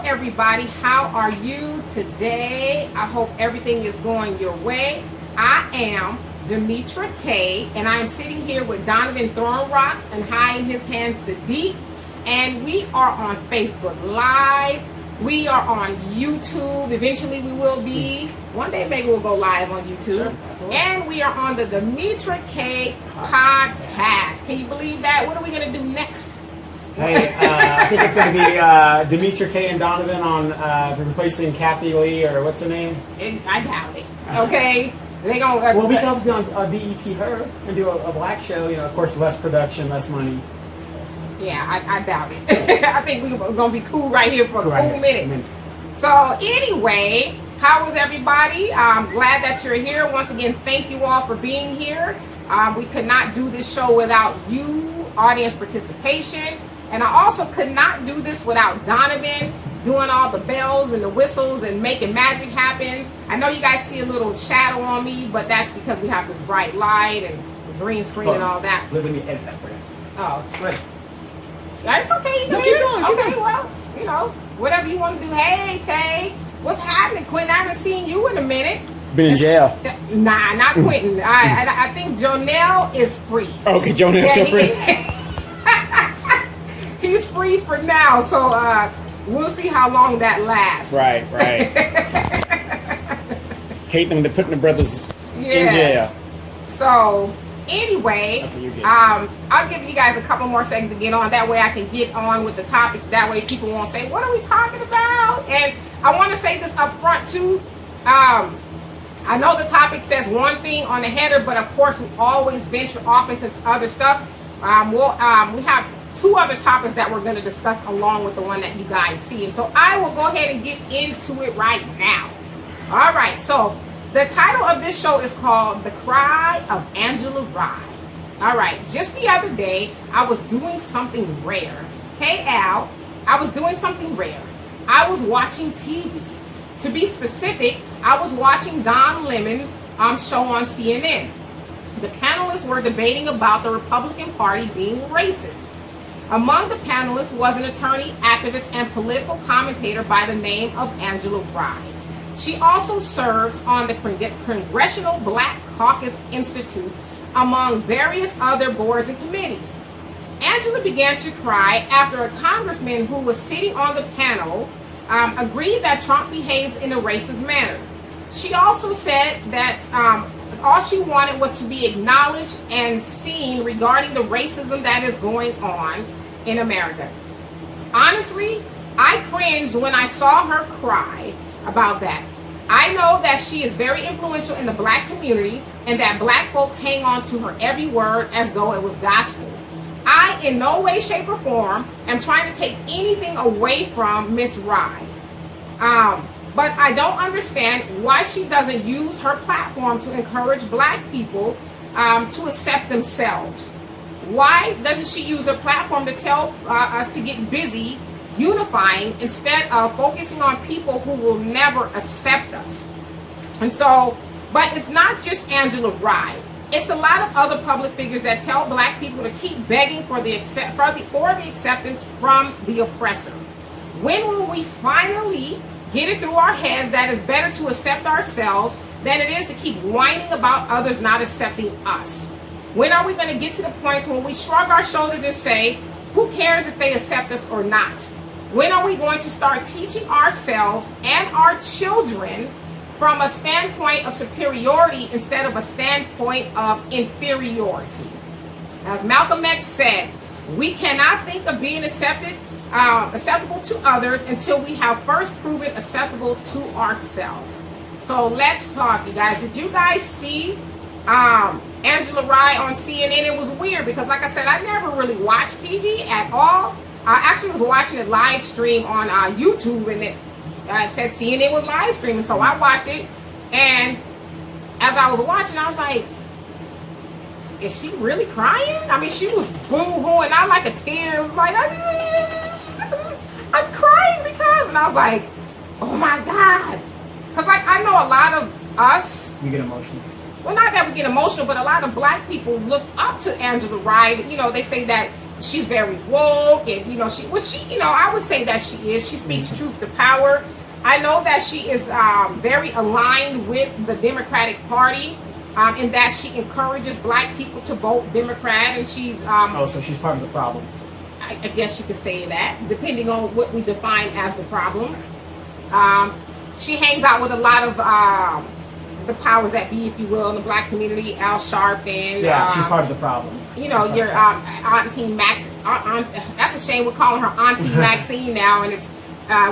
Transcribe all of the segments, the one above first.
everybody. How are you today? I hope everything is going your way. I am Demetra K, and I am sitting here with Donovan throwing rocks and hiding his hand Sadiq. And we are on Facebook Live. We are on YouTube. Eventually we will be. One day maybe we'll go live on YouTube. Sure. And we are on the Demetra K podcast. Can you believe that? What are we going to do next? Hey, I think it's going to be Demetra K and Donovan on replacing Kathy Lee, or what's her name? I doubt it. Okay. They gonna well, we can always be on BET Her and do a black show. You know, of course, less production, less money. Yeah, I doubt it. I think we're gonna be cool right here for a cool minute. So anyway, how was everybody? I'm glad that you're here. Once again, thank you all for being here. We could not do this show without you, audience participation. And I also could not do this without Donovan doing all the bells and the whistles and making magic happen. I know you guys see a little shadow on me, but that's because we have this bright light and the green screen and all that. Let me edit that for you. Oh, right. It's okay. No, keep going. Okay, well, you know, whatever you want to do. Hey, Tay, what's happening, Quentin? I haven't seen you in a minute. Been in jail. Nah, not Quentin. I think Jonelle is free. Okay, Jonelle's still free. He's free for now, so we'll see how long that lasts. Right. Hate them to putting the brothers in jail. So anyway, okay, I'll give you guys a couple more seconds to get on. That way I can get on with the topic. That way people won't say, what are we talking about? And I want to say this up front too. I know the topic says one thing on the header, but of course we always venture off into other stuff. We have two other topics that we're going to discuss along with the one that you guys see. And so I will go ahead and get into it right now. All right. So the title of this show is called The Cry of Angela Rye. All right. Just the other day, I was doing something rare. Hey, Al, I was doing something rare. I was watching TV. To be specific, I was watching Don Lemon's show on CNN. The panelists were debating about the Republican Party being racist. Among the panelists was an attorney, activist, and political commentator by the name of Angela Rye. She also serves on the Congressional Black Caucus Institute, among various other boards and committees. Angela began to cry after a congressman who was sitting on the panel agreed that Trump behaves in a racist manner. She also said that all she wanted was to be acknowledged and seen regarding the racism that is going on in America. Honestly, I cringed when I saw her cry about that. I know that she is very influential in the black community and that black folks hang on to her every word as though it was gospel. I, in no way, shape, or form, am trying to take anything away from Miss Rye. But I don't understand why she doesn't use her platform to encourage black people to accept themselves. Why doesn't she use her platform to tell us to get busy unifying instead of focusing on people who will never accept us? And so, but it's not just Angela Rye. It's a lot of other public figures that tell black people to keep begging for the acceptance from the oppressor. When will we finally get it through our heads that it's better to accept ourselves than it is to keep whining about others not accepting us? When are we going to get to the point when we shrug our shoulders and say, who cares if they accept us or not? When are we going to start teaching ourselves and our children from a standpoint of superiority instead of a standpoint of inferiority? As Malcolm X said, we cannot think of being acceptable to others until we have first proven acceptable to ourselves. So let's talk, you guys. Did you guys see Angela Rye on CNN? It was weird because, like I said, I never really watched TV at all. I actually was watching it live stream on YouTube, and it said CNN was live streaming, so I watched it. And as I was watching, I was like, is she really crying? I mean, she was boo-hooing out like a tear. It was like, I'm crying because, and I was like, oh my God. Because, like, I know a lot of us. You get emotional. Well, not that we get emotional, but a lot of black people look up to Angela Rye. You know, they say that she's very woke, and I would say that she is. She speaks truth to power. I know that she is very aligned with the Democratic Party, in that she encourages black people to vote Democrat, and she's so she's part of the problem. I guess you could say that, depending on what we define as the problem. She hangs out with a lot of the powers that be, if you will, in the black community. Al Sharpton. Yeah, she's part of the problem. Your Auntie Max. That's a shame we're calling her Auntie Maxine now, and it's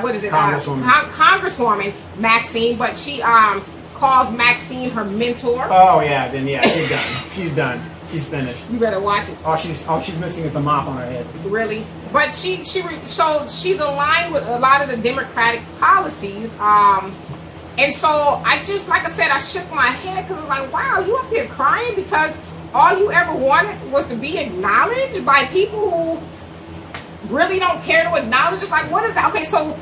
what is it? Congresswoman Maxine, but she calls Maxine her mentor. Oh yeah, then yeah, she's done. She's done. She's finished. You better watch it. All she's missing is the mop on her head. Really? But she's aligned with a lot of the Democratic policies. And so I just, like I said, I shook my head because I was like, wow, you up here crying because all you ever wanted was to be acknowledged by people who really don't care to acknowledge. It's like, what is that? Okay, so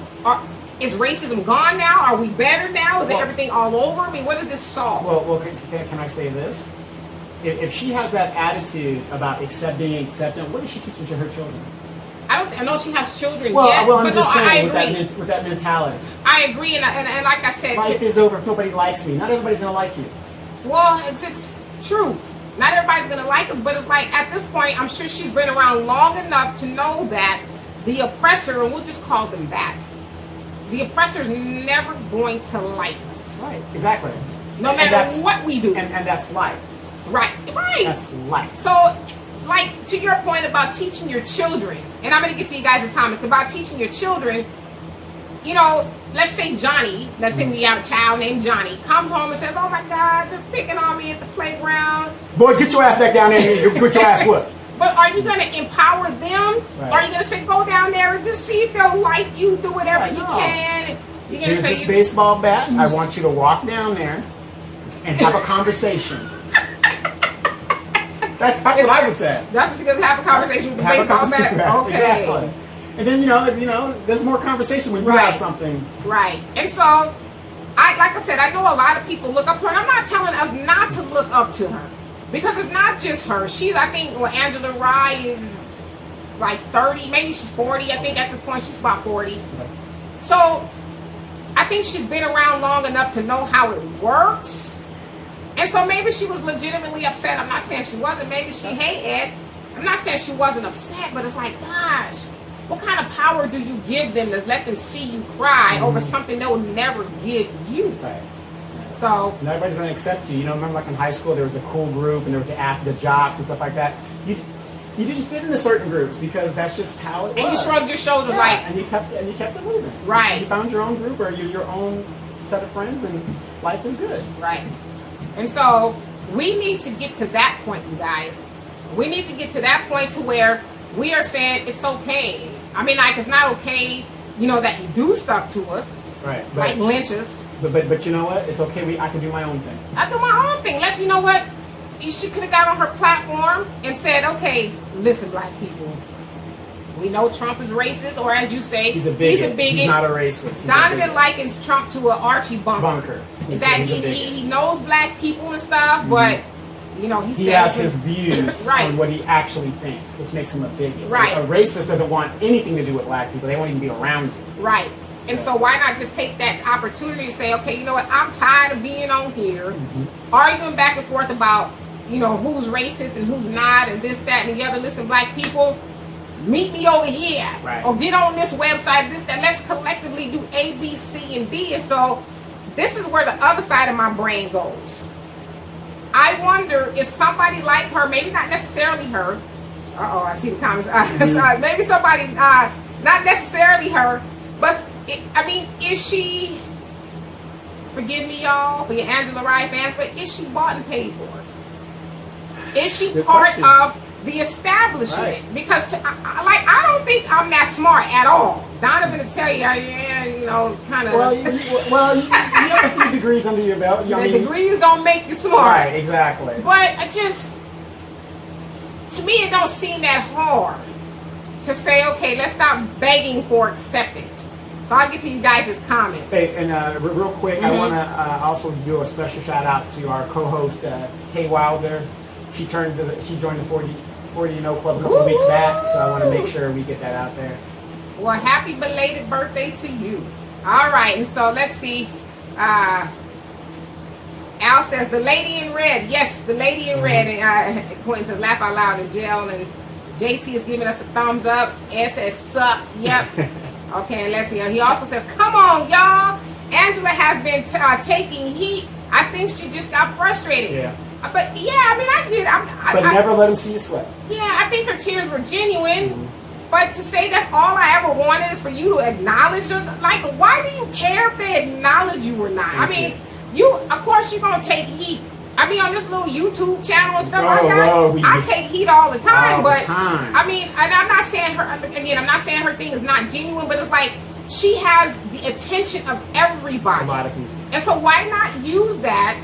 is racism gone now? Are we better now? Is everything all over? I mean, what does this solve? Well, can I say this? If she has that attitude about being acceptant, what is she teaching to her children? I know she has children. Well, yet, I'm but just no, saying with that mentality. I agree, and like I said, life is over if nobody likes me. Not everybody's gonna like you. Well, it's true. Not everybody's gonna like us, but it's like at this point, I'm sure she's been around long enough to know that the oppressor, and we'll just call them that, the oppressor is never going to like us. Right. Exactly. No matter what we do. And that's life. Right. That's life. So, like, to your point about teaching your children, and I'm going to get to you guys' comments about teaching your children, let's say Johnny, let's say we have a child named Johnny, comes home and says, oh my God, they're picking on me at the playground. Boy, get your ass back down there and get your ass whooped. But are you going to empower them? Right. Or are you going to say, go down there and just see if they'll like you, do whatever you can? You're Here's this baseball bat. I want you to walk down there and have a conversation. That's what I would say. That's what you're going to have a conversation with the baseball bat? Okay. Exactly. And then, there's more conversation when you have something. Right. And so, like I said, I know a lot of people look up to her. And I'm not telling us not to look up to her. Because it's not just her. I think Angela Rye is like 30, maybe she's 40. I think at this point she's about 40. So, I think she's been around long enough to know how it works. And so maybe she was legitimately upset. I'm not saying she wasn't. Maybe she hated. I'm not saying she wasn't upset, but it's like, gosh, what kind of power do you give them to let them see you cry over something they'll never give you? Right. So and everybody's going to accept you. Remember like in high school, there was the cool group and there was the jocks and stuff like that. You didn't fit into certain groups because that's just how it was. And you shrugged your shoulders like, and you kept it moving. Right. And you found your own group or your own set of friends, and life is good. Right. And so we need to get to that point, you guys. We need to get to that point to where we are saying it's okay. I mean, like, it's not okay, that you do stuff to us. Right. Like lynches. But you know what? It's okay. I can do my own thing. I do my own thing. You know what? She could have got on her platform and said, okay, listen, black people. We know Trump is racist, or as you say, he's a bigot. He's not a racist. Donovan likens Trump to an Archie Bunker. Is that he knows black people and stuff, but he has his views right. on what he actually thinks, which makes him a bigot. Right. A racist doesn't want anything to do with black people. They won't even be around you. Right. And so why not just take that opportunity to say, okay, you know what? I'm tired of being on here, arguing back and forth about who's racist and who's not, and this, that, and the other. Listen, black people, meet me over here, right. Or get on this website, this, that. Let's collectively do A, B, C, and D. And so this is where the other side of my brain goes. I wonder if somebody like her, maybe not necessarily her. I see the comments. Maybe somebody, not necessarily her, but is she? Forgive me, y'all, for your Angela Rye fans, but is she bought and paid for? Is she Good part question. of the establishment? Right. Because I don't think I'm that smart at all. Donovan will tell you, kind of. Well, you have a few degrees under your belt. Degrees don't make you smart. Right, exactly. But to me, it don't seem that hard to say, okay, let's stop begging for acceptance. So I'll get to you guys' comments. Hey, and real quick, I want to also do a special shout out to our co-host, Kay Wilder. She joined the 40 Before You Know Club a couple of weeks back, so I want to make sure we get that out there. Well, happy belated birthday to you. All right, and so let's see. Al says, the lady in red. Yes, the lady in red. And Quentin says, laugh out loud in jail. And JC is giving us a thumbs up. Ed says, suck. Yep. Okay, and let's see. He also says, come on, y'all. Angela has been taking heat. I think she just got frustrated. Yeah. But yeah, I mean, I get it. But never let him see you sweat. Yeah, I think her tears were genuine. But to say that's all I ever wanted is for you to acknowledge us. Like, why do you care if they acknowledge you or not? I mean, of course you're going to take heat. I mean, on this little YouTube channel and stuff like that, I take heat all the time. I mean, and I'm not saying her thing is not genuine, but it's like she has the attention of everybody. A lot of people. And so why not use that,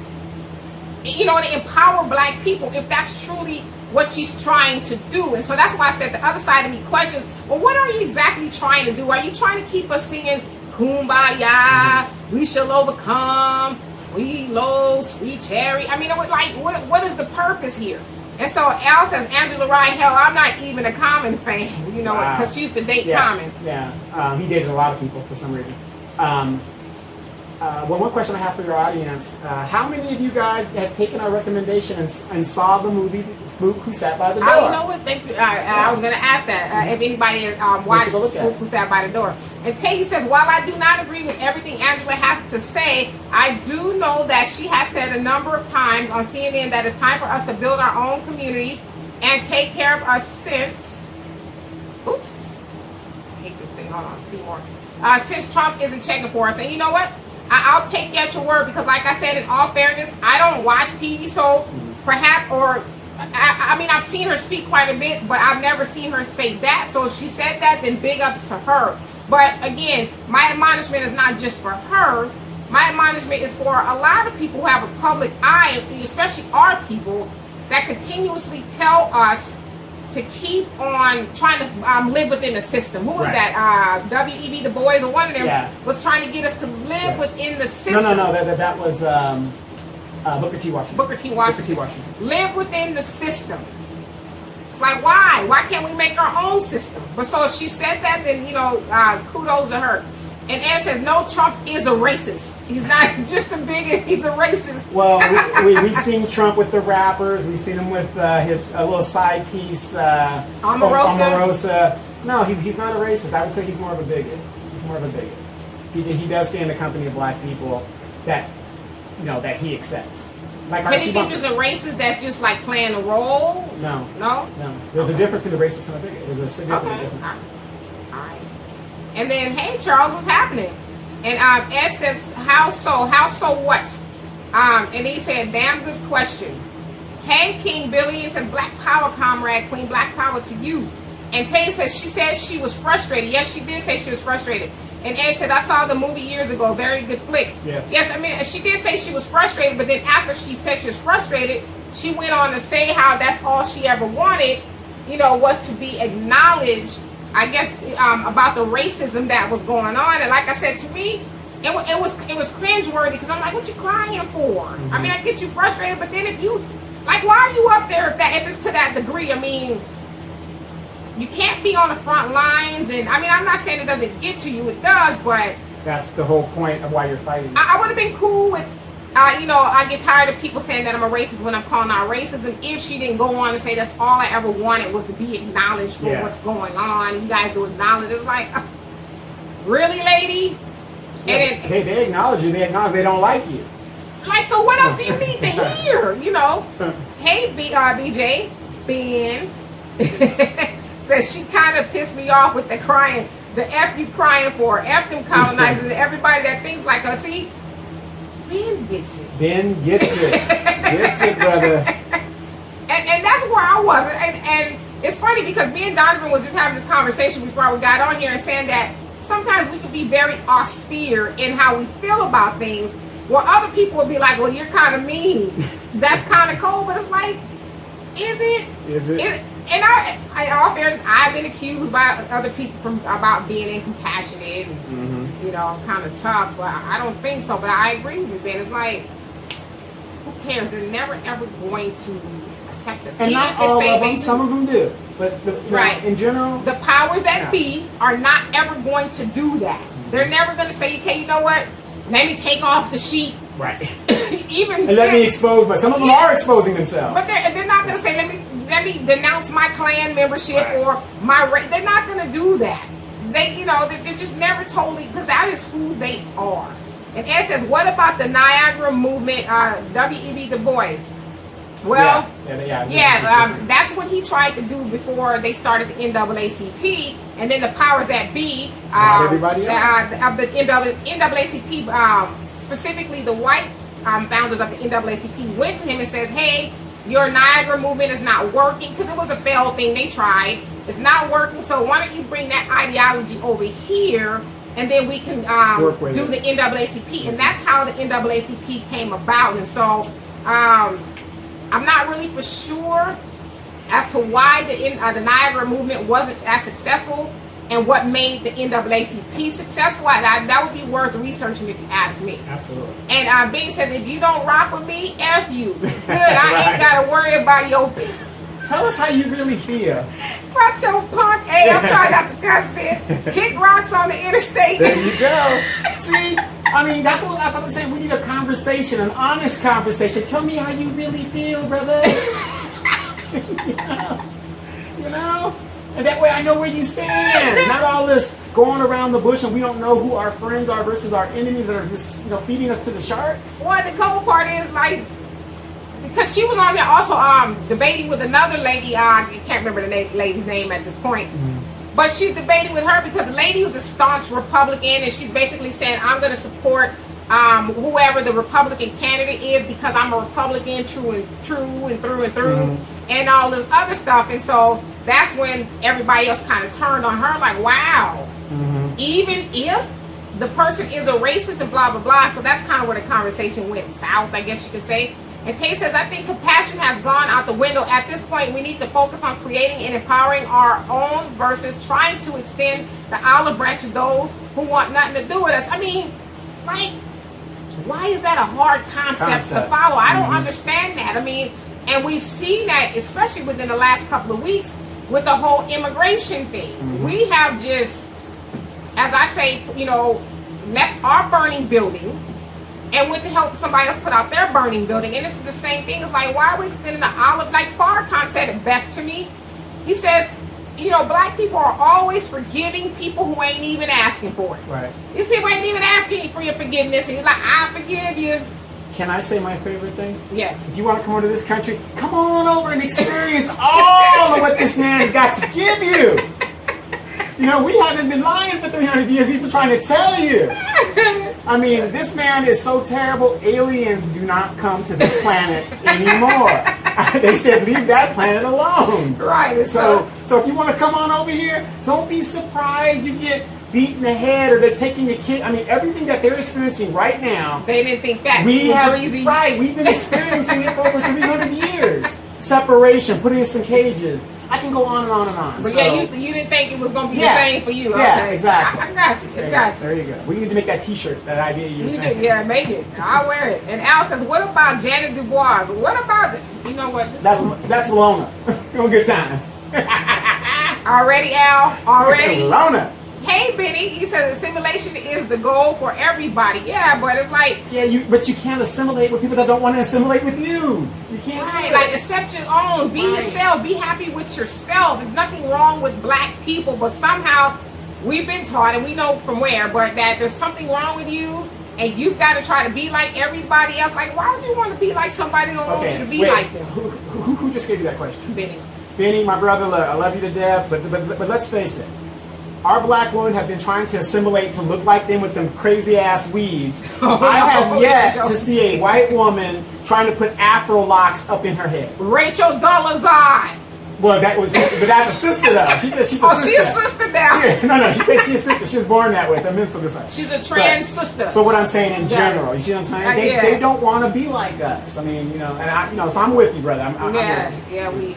you know, to empower black people if that's truly what she's trying to do? And so that's why I said the other side of me questions, well, what are you exactly trying to do? Are you trying to keep us singing Kumbaya, we shall overcome, sweet low, sweet cherry? I mean, like, what is the purpose here? And so Al says, Angela Rye, hell, I'm not even a Common fan, you know, because she used to date Common. Yeah, he dated a lot of people for some reason. Well, one question I have for your audience, how many of you guys have taken our recommendation and saw the movie Spook Who Sat by the Door? You know what? Thank you. I was going to ask that if anybody watched Spook Who Sat by the Door. And Teddy says, while I do not agree with everything Angela has to say, I do know that she has said a number of times on CNN that it's time for us to build our own communities and take care of us since... Oops. I hate this thing. Hold on. See more. Since Trump isn't checking for us. And you know what? I'll take you at your word, because like I said, in all fairness, I don't watch TV, so perhaps, or I mean, I've seen her speak quite a bit, but I've never seen her say that. So if she said that, then big ups to her. But again, my admonishment is not just for her. My admonishment is for a lot of people who have a public eye, especially our people, that continuously tell us to keep on trying to live within the system. Who was that? W.E.B. Du Bois, or one of them, was trying to get us to live within the system. No. That was Booker T. Washington. Booker T. Washington. Live within the system. It's like, why? Why can't we make our own system? But so if she said that, then, you know, kudos to her. And Ed says, no, Trump is a racist. He's not just a bigot, he's a racist. Well, we've seen Trump with the rappers. We've seen him with his little side piece, Omarosa. No, he's not a racist. I would say he's more of a bigot. He does stay in the company of black people that, you know, that he accepts. Like, can he be just a racist that's just like playing a role? No. No? No. There's a difference between a racist and a bigot. There's a significant difference. All right. And then, hey, Charles, what's happening? And Ed says, how so? How so what? And he said, damn good question. Hey, King Billy, and says, Black Power, comrade, Queen, Black Power to you. And Tay says, she said she was frustrated. Yes, she did say she was frustrated. And Ed said, I saw the movie years ago. Very good flick. Yes, I mean, she did say she was frustrated, but then after she said she was frustrated, she went on to say how that's all she ever wanted, you know, was to be acknowledged, I guess, about the racism that was going on. And like I said, to me, it was cringeworthy, because I'm like, what you crying for? I mean, I get you frustrated, but then if you, like, why are you up there if it's to that degree? I mean, you can't be on the front lines. And I mean, I'm not saying it doesn't get to you, it does, but that's the whole point of why you're fighting. I would have been cool with, you know, I get tired of people saying that I'm a racist when I'm calling out racism. If she didn't go on and say that's all I ever wanted was to be acknowledged for what's going on, you guys to acknowledge it. It's like, really, lady? Yeah, and they acknowledge you. They acknowledge they don't like you. Like, so what else do you need to hear? You know? Hey, BJ, Ben. Says she kind of pissed me off with the crying. The F you crying for. F them colonizers and everybody that thinks like her. See? Ben gets it. Ben gets it. Gets it, brother. And that's where I was. And it's funny because me and Donovan was just having this conversation before we got on here and saying that sometimes we can be very austere in how we feel about things, while other people will be like, well, you're kind of mean. That's kind of cold. But it's like, is it? Is it? And I, in all fairness, I've been accused by other people about being incompassionate and, you know, kind of tough, but I don't think so. But I agree with you, Ben. It's like, who cares? They're never, ever going to accept this. And Even not if they all say of they them. do. Some of them do. But in general, the powers that yeah. be are not ever going to do that. They're never going to say, okay, you know what? Let me take off the sheet. Right. Even and let me expose some of them are exposing themselves. But they're not going to say, let me denounce my Klan membership or my race. They're not going to do that. They're just never totally, because that is who they are. And Ed says, what about the Niagara movement, W.E.B. Du Bois? Well, that's what he tried to do before they started the NAACP, and then the powers that be of the NAACP, specifically the white founders of the NAACP, went to him and says, hey, your Niagara movement is not working, because it was a failed thing they tried. It's not working, so why don't you bring that ideology over here, and then we can do the NAACP. And that's how the NAACP came about. And so I'm not really for sure as to why the Niagara movement wasn't as successful and what made the NAACP successful. That would be worth researching if you ask me. Absolutely. And Bing says, if you don't rock with me, F you. Good, I ain't got to worry about your... Tell us how you really feel. Watch your punk. Hey, I'm trying not to cuss, man. Kick rocks on the interstate. There you go. See, I mean, that's what I'm saying. We need a conversation, an honest conversation. Tell me how you really feel, brother. you know? And that way I know where you stand. Not all this going around the bush and we don't know who our friends are versus our enemies that are just, feeding us to the sharks. Well, the cool part is, like, because she was on there also debating with another lady. I can't remember the lady's name at this point. Mm-hmm. But she's debating with her because the lady was a staunch Republican, and she's basically saying, I'm going to support whoever the Republican candidate is because I'm a Republican through and through, mm-hmm. and all this other stuff. And so that's when everybody else kind of turned on her like, wow, mm-hmm. even if the person is a racist and blah, blah, blah. So that's kind of where the conversation went south, I guess you could say. And Tay says, I think compassion has gone out the window. At this point, we need to focus on creating and empowering our own versus trying to extend the olive branch to those who want nothing to do with us. I mean, like, why is that a hard concept to follow? I don't understand that. I mean, and we've seen that, especially within the last couple of weeks, with the whole immigration thing. Mm-hmm. We have just, as I say, left our burning building and went to help somebody else put out their burning building. And this is the same thing. It's like, why are we extending the olive? Like Farrakhan said it best to me. He says, black people are always forgiving people who ain't even asking for it. Right. These people ain't even asking for your forgiveness. And he's like, I forgive you. Can I say my favorite thing? Yes. If you want to come over to this country, come on over and experience all of what this man has got to give you. We haven't been lying for 300 years. We've been trying to tell you. I mean, this man is so terrible. Aliens do not come to this planet anymore. They said, leave that planet alone. Right. So if you want to come on over here, don't be surprised you get beat in the head or they're taking your kid. I mean, everything that they're experiencing right now. They didn't think that. We've been experiencing it for over 300 years. Separation, putting us in cages. I can go on and on and on. But you didn't think it was going to be the same for you. Yeah, okay. Exactly. I got you. There you go. We need to make that T-shirt, that idea you were saying. Yeah, make it. I'll wear it. And Al says, what about Janet Dubois? What about, you know what? That's Lona. Good times. Already, Al? Already? Lona. Hey, Benny, he says assimilation is the goal for everybody. Yeah, but it's like... Yeah, but you can't assimilate with people that don't want to assimilate with you. You can't. Right, like accept your own. Be yourself. Be happy with yourself. There's nothing wrong with black people, but somehow we've been taught, and we know from where, but that there's something wrong with you, and you've got to try to be like everybody else. Like, why would you want to be like somebody who don't want you to be like them? Who just gave you that question? Benny, my brother, I love you to death, but let's face it. Our black women have been trying to assimilate to look like them with them crazy ass weaves. I have yet to see a white woman trying to put Afro locks up in her head. Rachel Dolezal. Well, that's a sister though. She said she's a sister. She's a sister now. No, she said she's a sister. She was born that way. It's a mental disorder. She's a trans sister. But what I'm saying in general, you see what I'm saying? They don't want to be like us. I mean, so I'm with you, brother. I'm with you.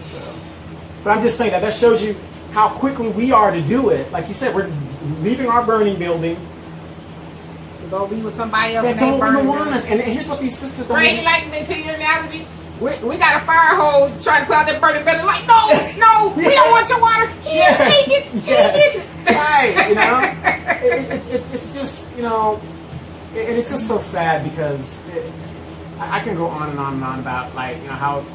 But I'm just saying that shows you how quickly we are to do it. Like you said, we're leaving our burning building to go be with somebody else that don't even want us. And here's what these sisters are. Right, like to your analogy, we got a fire hose trying to put out that burning belly. Like, no, we don't want your water. Here, take it, take it. Right, you know, it's just, you know, and it's just so sad because I can go on and on and on about, like, you know, how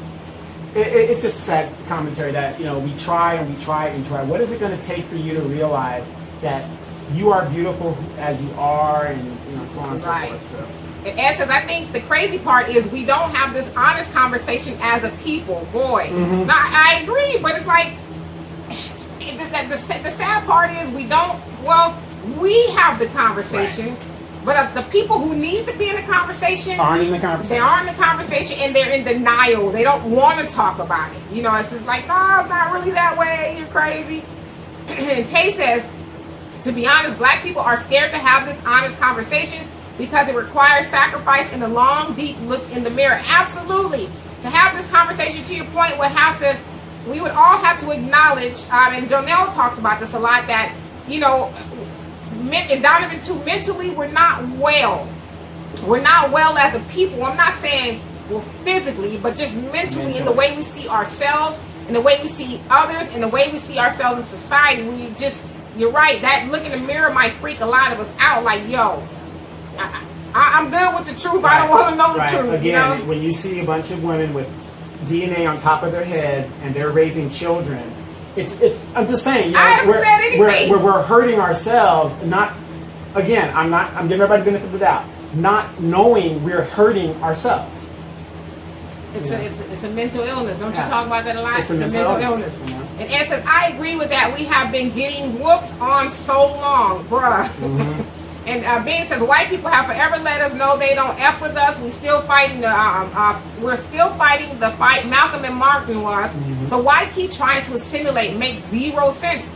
it's just a sad commentary that, you know, we try and we try and try. What is it going to take for you to realize that you are beautiful as you are, and, you know, so on and so forth. So. And Ed says, I think the crazy part is we don't have this honest conversation as a people. Boy, mm-hmm. Now, I agree, but it's like, the sad part is we don't, well, we have the conversation, right. But the people who need to be in the conversation aren't in the conversation. They aren't in the conversation, and they're in denial. They don't want to talk about it. You know, it's just like, no, it's not really that way. You're crazy. And Kay says, to be honest, black people are scared to have this honest conversation because it requires sacrifice and a long, deep look in the mirror. Absolutely. To have this conversation, to your point, we would all have to acknowledge, and Jonelle talks about this a lot, that, you know, and Donovan too, mentally we're not well. We're not well as a people. I'm not saying well physically, but just mentally in the way we see ourselves, in the way we see others, in the way we see ourselves in society. You're right, that look in the mirror might freak a lot of us out. Like, yo, I'm good with the truth. Right. I don't want to know the truth. Again, you know? When you see a bunch of women with DNA on top of their heads and they're raising children, it's. I'm just saying. You know, I haven't said anything. We're hurting ourselves. Not. Again, I'm giving everybody the benefit of the doubt. Not knowing we're hurting ourselves. It's a mental illness. Don't you talk about that a lot? It's a mental illness. Yeah. And Ed says, I agree with that. We have been getting whooped on so long, bruh. Mm-hmm. And Bean says, white people have forever let us know they don't F with us. We're still fighting the fight Malcolm and Martin was. Mm-hmm. So why keep trying to assimilate? Makes zero sense.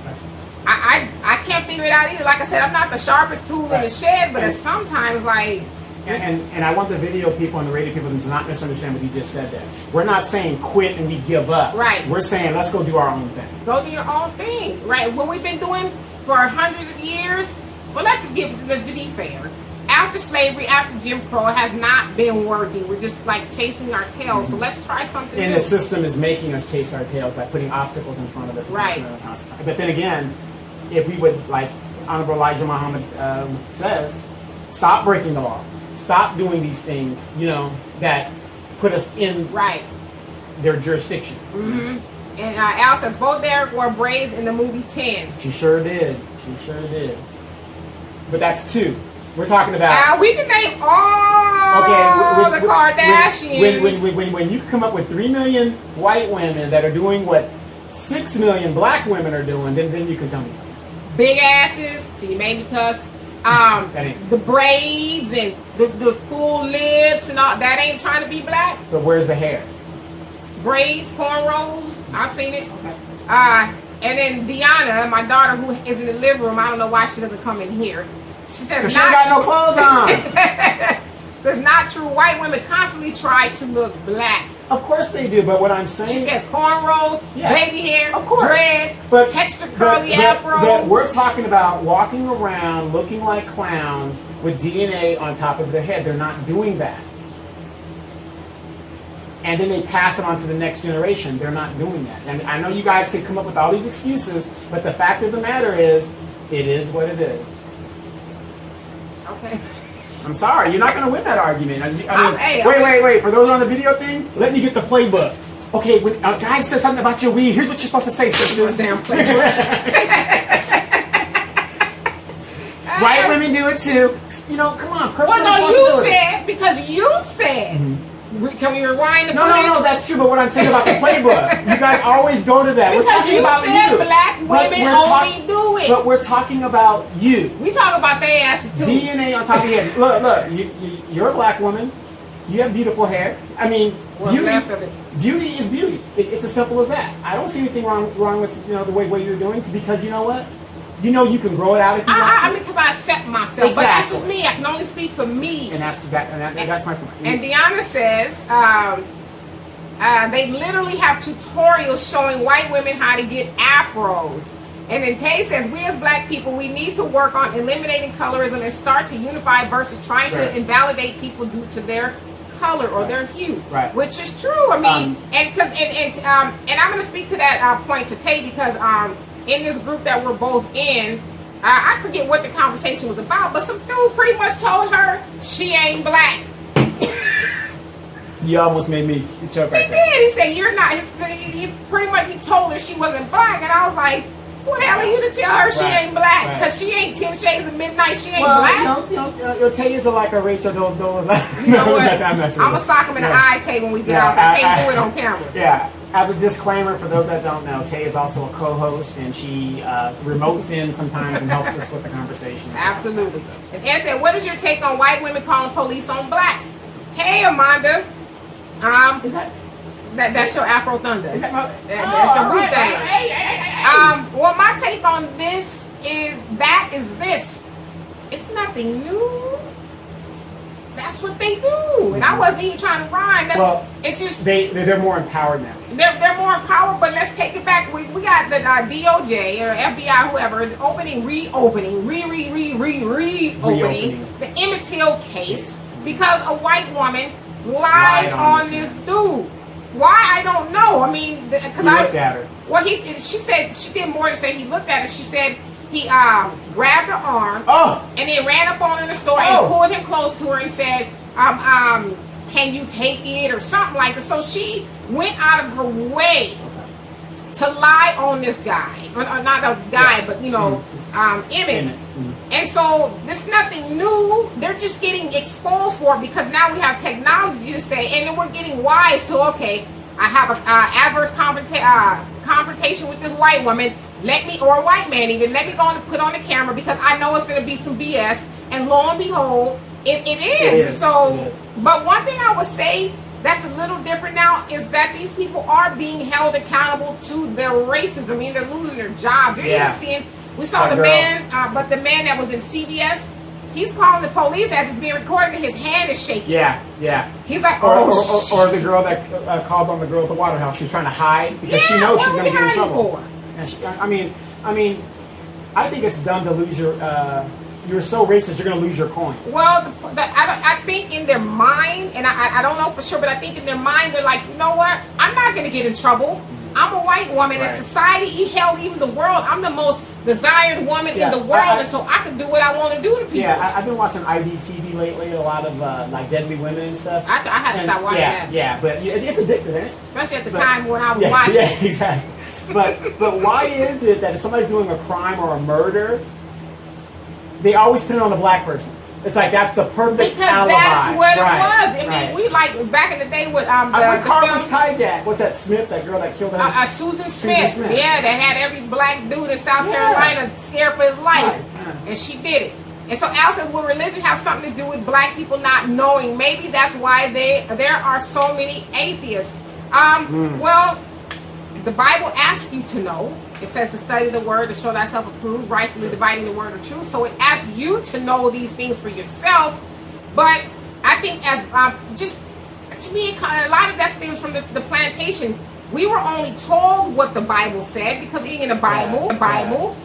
I can't figure it out either. Like I said, I'm not the sharpest tool in the shed, but it's sometimes like. And I want the video people and the radio people to not misunderstand what you just said there. We're not saying quit and we give up. Right. We're saying let's go do our own thing. Go do your own thing. Right. What we've been doing for hundreds of years. Well, let's just to be fair. After slavery, after Jim Crow, it has not been working. We're just like chasing our tails. Mm-hmm. So let's try something and new. The system is making us chase our tails by putting obstacles in front of us. Right. But then again, if we would, like Honorable Elijah Muhammad says, stop breaking the law. Stop doing these things, you know, that put us in their jurisdiction. Mm-hmm. And Al says, both Derek wore braids in the movie 10. She sure did. But that's 2. We're talking about. We can name all the Kardashians. When you come up with 3 million white women that are doing what 6 million black women are doing, then you can tell me something. Big asses. See, you made me cuss. The braids and the full lips and all that ain't trying to be black. But where's the hair? Braids, cornrows. I've seen it. Okay. And then Deanna, my daughter, who is in the living room, I don't know why she doesn't come in here. She says, because she ain't got no clothes on. Says, not true. White women constantly try to look black. Of course they do, but what I'm saying... She says cornrows, baby hair, of course. Dreads, texture curly afros. But we're talking about walking around looking like clowns with DNA on top of their head. They're not doing that. And then they pass it on to the next generation. They're not doing that. And I know you guys could come up with all these excuses, but the fact of the matter is, it is what it is. Okay. I'm sorry, you're not going to win that argument. Wait. For those on the video thing, let me get the playbook. Okay, when a guy says something about your weed, here's what you're supposed to say, sisters. Damn playbook. White women do it too. You know, come on. Well, no, you said, because you said. Mm-hmm. Can we rewind the footage? No, that's true, but what I'm saying about the playbook, you guys always go to that. Because we're talking about you. Black women only do it. But we're talking about you. We talk about their asses too. DNA on top of your head. Look, you're a black woman. You have beautiful hair. I mean, beauty is beauty. It's as simple as that. I don't see anything wrong with the way you're doing, because you know what? You know you can grow it out if you want to. I mean, because I accept myself. Exactly. But that's just me. I can only speak for me. And that's my point. And Deanna says, they literally have tutorials showing white women how to get afros. And then Tay says, we as black people, we need to work on eliminating colorism and start to unify versus trying to invalidate people due to their color or their hue, right. which is true. I mean, and I'm going to speak to that point to Tay because in this group that we're both in, I forget what the conversation was about, but some dude pretty much told her she ain't black. You almost made me choke right there. He did. He said, you're not. He pretty much he told her she wasn't black. And I was like, what the hell are you to tell her she ain't black? Because she ain't 10 Shades of Midnight. She ain't black. Your Tay is like a Rachel Dolezal. You know what? I'm going to sock him in the eye, Tay, when we get off. I can't do it on camera. Yeah. As a disclaimer, for those that don't know, Tay is also a co-host, and she remotes in sometimes and helps us with the conversation. Absolutely. And Ed said, what is your take on white women calling police on blacks? Hey, Amanda. Is that's your Afro Thunder. Is that's your group thing. Well, my take on this is this. It's nothing new. That's what they do, and I wasn't even trying to rhyme. It's just they're more empowered now. They're more empowered, but let's take it back. We got the DOJ or FBI, whoever, is reopening the Emmett Till case because a white woman lied on this dude. Why? I don't know. I mean, because I looked at her. Well, she said she did more than say he looked at her. She said he grabbed her arm and then ran up on her in the store and pulled him close to her and said, can you take it or something like that. So she went out of her way to lie on this guy. Or not this guy, but, Emmett. And so this is nothing new. They're just getting exposed for it because now we have technology to say, and then we're getting wise to, okay, I have an adverse confrontation with this white woman, or a white man even, let me go and put on the camera because I know it's going to be some BS. And lo and behold, it is. But one thing I would say that's a little different now is that these people are being held accountable to their racism. I mean, they're losing their jobs. You're even seeing, we saw the man that was in CBS, he's calling the police as it's being recorded and his hand is shaking. Yeah. He's like, or the girl that called on the girl at the water house. She's trying to hide because she knows she's going to get in trouble. And I think it's dumb to lose you're so racist, you're going to lose your coin. Well, I think in their mind, and I don't know for sure, but I think in their mind, they're like, you know what? I'm not going to get in trouble. I'm a white woman in society. Hell, even the world. I'm the most desired woman in the world, and so I can do what I want to do to people. Yeah, I've been watching IDTV lately, a lot of like Deadly Women and stuff. I had to stop watching that. Yeah, but it's addictive, isn't it? Especially at the time when I was watching. Yeah, exactly. But why is it that if somebody's doing a crime or a murder, they always pin it on the black person? It's like that's the perfect alibi. That's what it was. I mean, we like back in the day with the car was hijacked. What's that Smith? That girl that killed her? Susan Smith. Yeah, that had every black dude in South Carolina scared for his life, and she did it. And so Al says, will religion have something to do with black people not knowing? Maybe that's why there are so many atheists. Well, the Bible asks you to know. It says to study the word, to show thyself approved, rightfully dividing the word of truth. So it asks you to know these things for yourself. But I think as just to me, a lot of that stems from the plantation. We were only told what the Bible said because being in the Bible,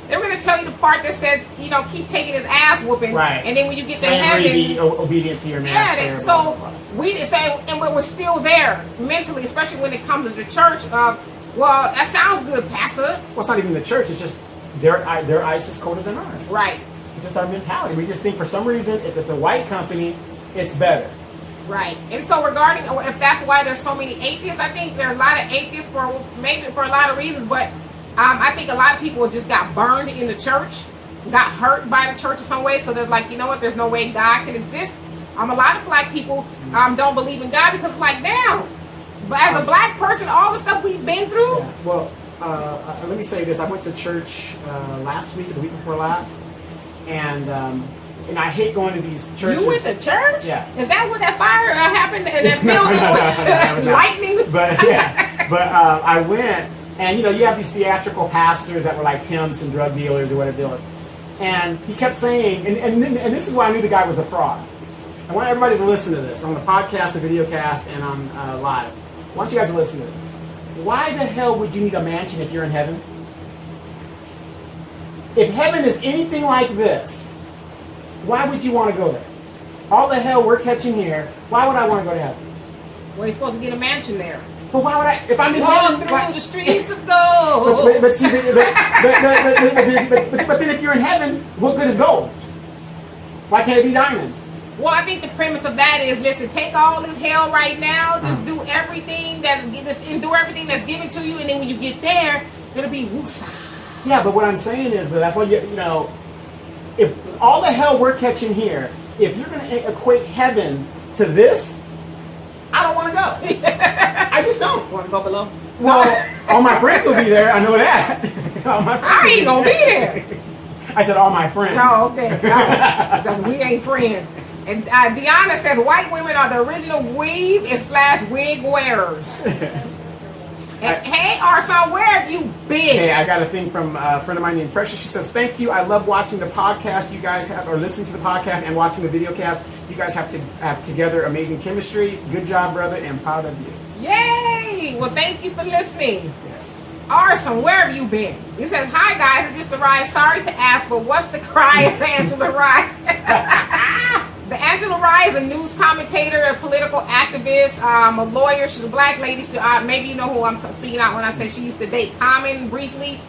they're going to tell you the part that says, keep taking his ass whooping. Right. And then when you get to heaven, obedience to your master. Yeah. So we didn't say, and we're still there mentally, especially when it comes to the church. Well, that sounds good, Pastor. Well, it's not even the church. It's just their ISIS coded than ours. Right. It's just our mentality. We just think for some reason, if it's a white company, it's better. Right. And so regarding if that's why there's so many atheists, I think there are a lot of atheists for a lot of reasons, but I think a lot of people just got burned in the church, got hurt by the church in some way. So there's like, you know what? There's no way God can exist. A lot of black people don't believe in God because like, damn. But as a black person, all the stuff we've been through. Yeah. Well, let me say this. I went to church last week, or the week before last, and I hate going to these churches. You went to church? Yeah. Is that when that fire happened in that building? No. Lightning? But I went, and you have these theatrical pastors that were like pimps and drug dealers or whatever dealers. And he kept saying, and this is why I knew the guy was a fraud. I want everybody to listen to this on the podcast, the video cast, and on live. I want you guys to listen to this. Why the hell would you need a mansion if you're in heaven? If heaven is anything like this, why would you want to go there? all the hell we're catching here, why would I want to go to heaven? Well, you're supposed to get a mansion there. But why would I? If I'm in heaven, through the streets of gold. But then if you're in heaven, what good is gold? Why can't it be diamonds? Well, I think the premise of that is, listen, take all this hell right now, just do everything just endure everything that's given to you, and then when you get there, it'll be woosah. Yeah, but what I'm saying is that's why if all the hell we're catching here, if you're going to equate heaven to this, I don't want to go. I just don't. Want to go below? Well, all my friends will be there. I know that. All my friends I ain't gonna be there. I said all my friends. No, okay. No, because we ain't friends. And Deanna says white women are the original weave and / wig wearers. Hey, Arson, where have you been? Hey, I got a thing from a friend of mine named Precious. She says, thank you. I love watching the podcast you guys have, or listening to the podcast and watching the video cast. You guys have together amazing chemistry. Good job, brother, and proud of you. Yay! Well, thank you for listening. Yes. Arson, where have you been? He says, hi, guys. It's just the Rye. Sorry to ask, but what's the Cry of Angela Rye? The Angela Rye is a news commentator, a political activist, a lawyer. She's a black lady. Maybe you know who I'm speaking out when I say she used to date Common briefly.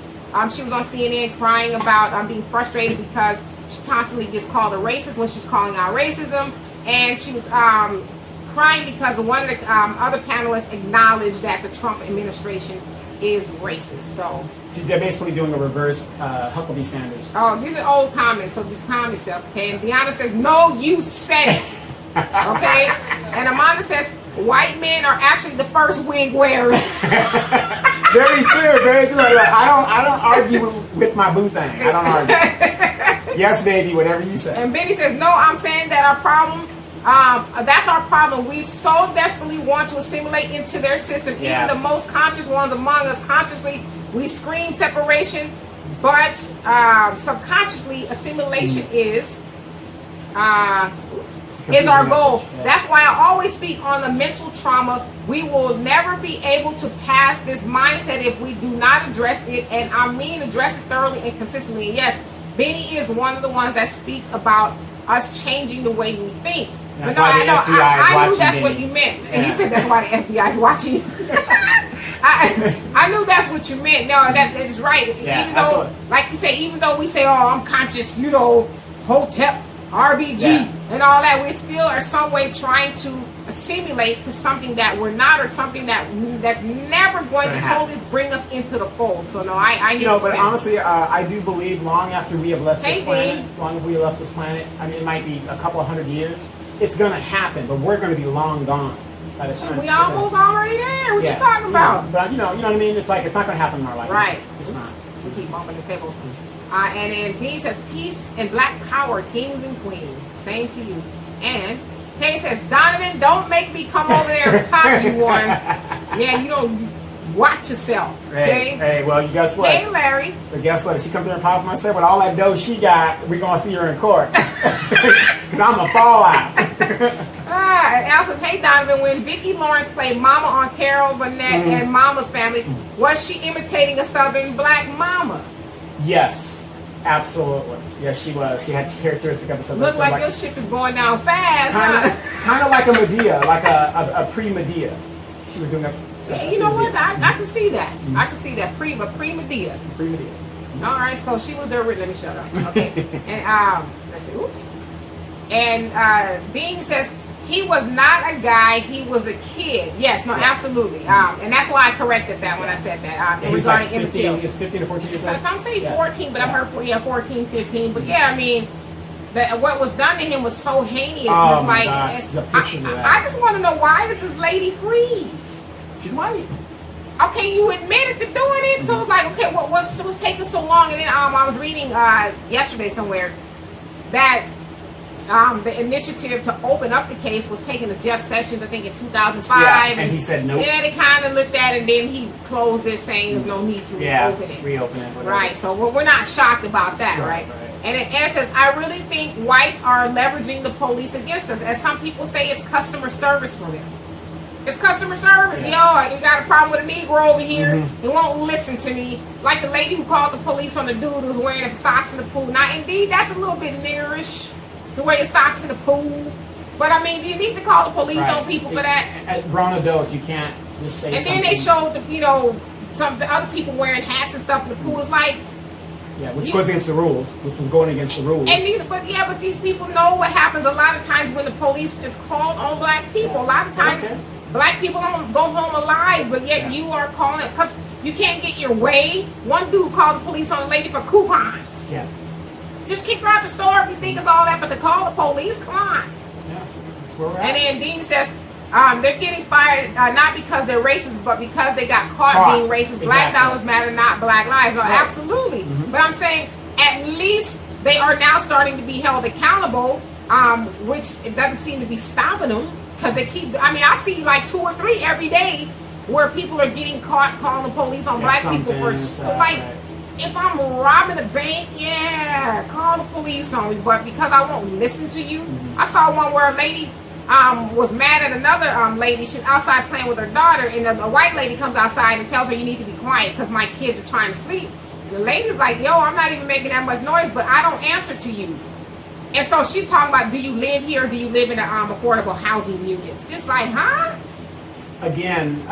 She was on CNN crying about being frustrated because she constantly gets called a racist when she's calling out racism. And she was crying because one of the other panelists acknowledged that the Trump administration is racist. So they're basically doing a reverse Huckabee Sanders. Oh, these are old comments, so just calm yourself, okay? And Deanna says, no, you said it, okay? And Amanda says, white men are actually the first wig wearers. Very true, very true. I don't argue with my boo thing. I don't argue. Yes, baby, whatever you say. And Benny says, no, I'm saying that our problem, that's our problem. We so desperately want to assimilate into their system. Yeah. Even the most conscious ones among us, consciously, we scream separation, but subconsciously, assimilation is our goal. Yeah. That's why I always speak on the mental trauma. We will never be able to pass this mindset if we do not address it, and I mean address it thoroughly and consistently. And yes, Benny is one of the ones that speaks about us changing the way we think. That's but no, why the FBI is I knew watching that's Benny. what you meant. Yeah. And he said that's why the FBI is watching you. I knew that's what you meant. No, that is right. Yeah, even though, like you say, even though we say, oh, I'm conscious, Hotep, RBG, and all that, we still are some way trying to assimilate to something that we're not, or something that's never going to totally bring us into the fold. So no, I but honestly, I do believe long after we have left this planet, I mean, it might be a couple of 100 years, it's going to happen, but we're going to be long gone. By the time we almost already there. What you talking about? But you know what I mean? It's like, it's not going to happen in our life. Right. It's just not. We keep bumping this table. And then Dean says, peace and black power, kings and queens. Same to you. And Kay says, Donovan, don't make me come over there and copy one. Yeah, you don't watch yourself. Okay? Hey, well, you guess what? Hey, Larry. But guess what? If she comes here and pops myself with all that dough she got, we're going to see her in court. Because I'm a fallout. And Al says, hey, Donovan, when Vicki Lawrence played Mama on Carol Burnett and Mama's Family, was she imitating a Southern black mama? Yes, absolutely. Yes, she was. She had characteristics of a Southern. Looks like your ship is going down fast. Kind of like a Medea, like a pre-Medea. She was doing you know what? I can see that. I can see that. Pre-Medea. Pre-Medea. All right, so she was there. Let me shut up. Okay. And let's see. Oops. And Dean says, he was not a guy, he was a kid. Yes, no, absolutely. And that's why I corrected that when I said that. Regarding like 15. It's 15 to 14 years So old. some say 14, but I've heard 14, 15. But yeah, I mean, what was done to him was so heinous. Oh it's my like, gosh, the pictures of that. I just want to know, why is this lady free? She's white. Okay, you admitted to doing it, so it's like, okay, what's taking so long? And then I was reading yesterday somewhere that the initiative to open up the case was taken to Jeff Sessions, I think, in 2005. Yeah, and he said no. Yeah, they kind of looked at it, and then he closed it, saying there's no need to reopen it. Reopen it. Whatever. Right, so we're not shocked about that, right? And it says, I really think whites are leveraging the police against us. As some people say, it's customer service for them. It's customer service. Yeah. Yo, you got a problem with a Negro over here. He won't listen to me. Like the lady who called the police on the dude who was wearing the socks in the pool. Now, indeed, that's a little bit niggerish. To wear your socks in the pool. But I mean, do you need to call the police on people for that? At grown adults, you can't just say and something. then they showed, you know, some of the other people wearing hats and stuff in the pool. It's like, which goes against the rules, which was going against the rules. And but these people know what happens a lot of times when the police is called on black people. A lot of times, black people don't go home alive, but yet you are calling because you can't get your way. One dude called the police on a lady for coupons. Yeah. Just kick her out the store if you think it's all that, but to call the police, come on. Yeah, that's where we're at. And then Dean says they're getting fired not because they're racist, but because they got caught being racist. Exactly. Black dollars matter, not black lives. So absolutely. Mm-hmm. But I'm saying at least they are now starting to be held accountable, which it doesn't seem to be stopping them because they keep. I mean, I see like 2 or 3 every day where people are getting caught calling the police on black people for if I'm robbing a bank, call the police on me. But because I won't listen to you, I saw one where a lady was mad at another lady. She's outside playing with her daughter, and a white lady comes outside and tells her, you need to be quiet because my kids are trying to sleep. The lady's like, yo, I'm not even making that much noise, but I don't answer to you. And so she's talking about, do you live here or do you live in affordable housing units? Just like, huh? Again,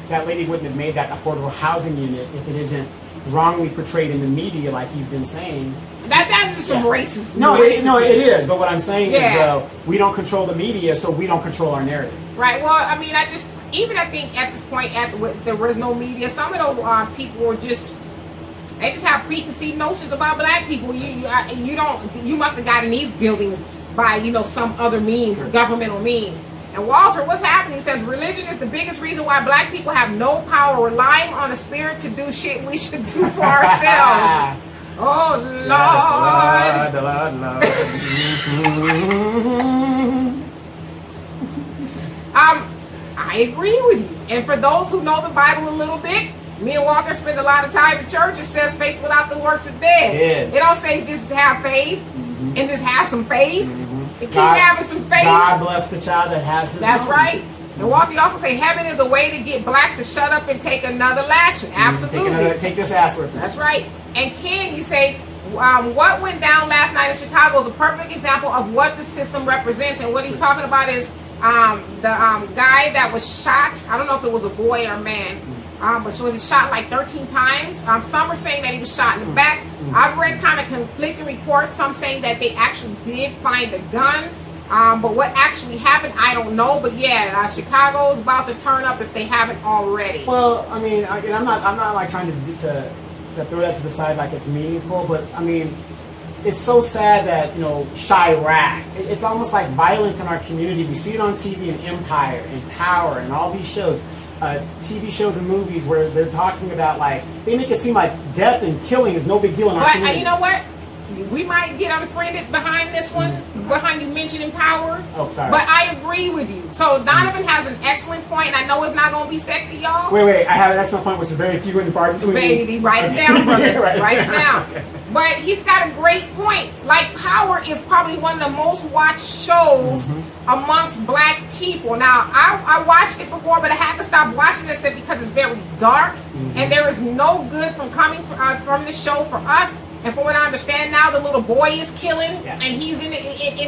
that lady wouldn't have made that affordable housing unit if it isn't wrongly portrayed in the media, like you've been saying. That's just some racist. It is. But what I'm saying is, we don't control the media, so we don't control our narrative. Right. Well, I mean, I think at this point, there was no media. Some of those people were just. They just have preconceived notions about black people. You must have gotten these buildings by some other means, governmental means. And Walter, what's happening? He says religion is the biggest reason why black people have no power, relying on a spirit to do shit we should do for ourselves. Oh Lord. I agree with you. And for those who know the Bible a little bit, me and Walter spend a lot of time in church. It says faith without the works is dead. It don't say just have faith and just have some faith. To keep having some faith. God bless the child that has his That's right. And Walter, you also say heaven is a way to get blacks to shut up and take another lashing. Absolutely. Take this ass with That's right. And Ken, you say, what went down last night in Chicago is a perfect example of what the system represents. And what he's talking about is the guy that was shot. I don't know if it was a boy or a man. But was he shot like 13 times? Some are saying that he was shot in the back. I've read kind of conflicting reports. Some saying that they actually did find the gun. But what actually happened, I don't know. But yeah, Chicago is about to turn up if they haven't already. Well, I mean, I'm not like trying to throw that to the side like it's meaningful. But I mean, it's so sad that Chirac. It's almost like violence in our community. We see it on TV in Empire and Power and all these shows. TV shows and movies where they're talking about they make it seem like death and killing is no big deal in our community. But you know what? We might get unfriended behind this one, behind you mentioning Power. Oh, sorry. But I agree with you. So Donovan has an excellent point, and I know it's not going to be sexy, y'all. Wait. I have an excellent point, which is very few and far between. Baby, write it down, brother. Write it down. Okay. But he's got a great point. Like, Power is probably one of the most watched shows amongst black people. Now, I watched it before, but I had to stop watching it because it's very dark, and there is no good coming from this show for us. And from what I understand now, the little boy is killing, and he's in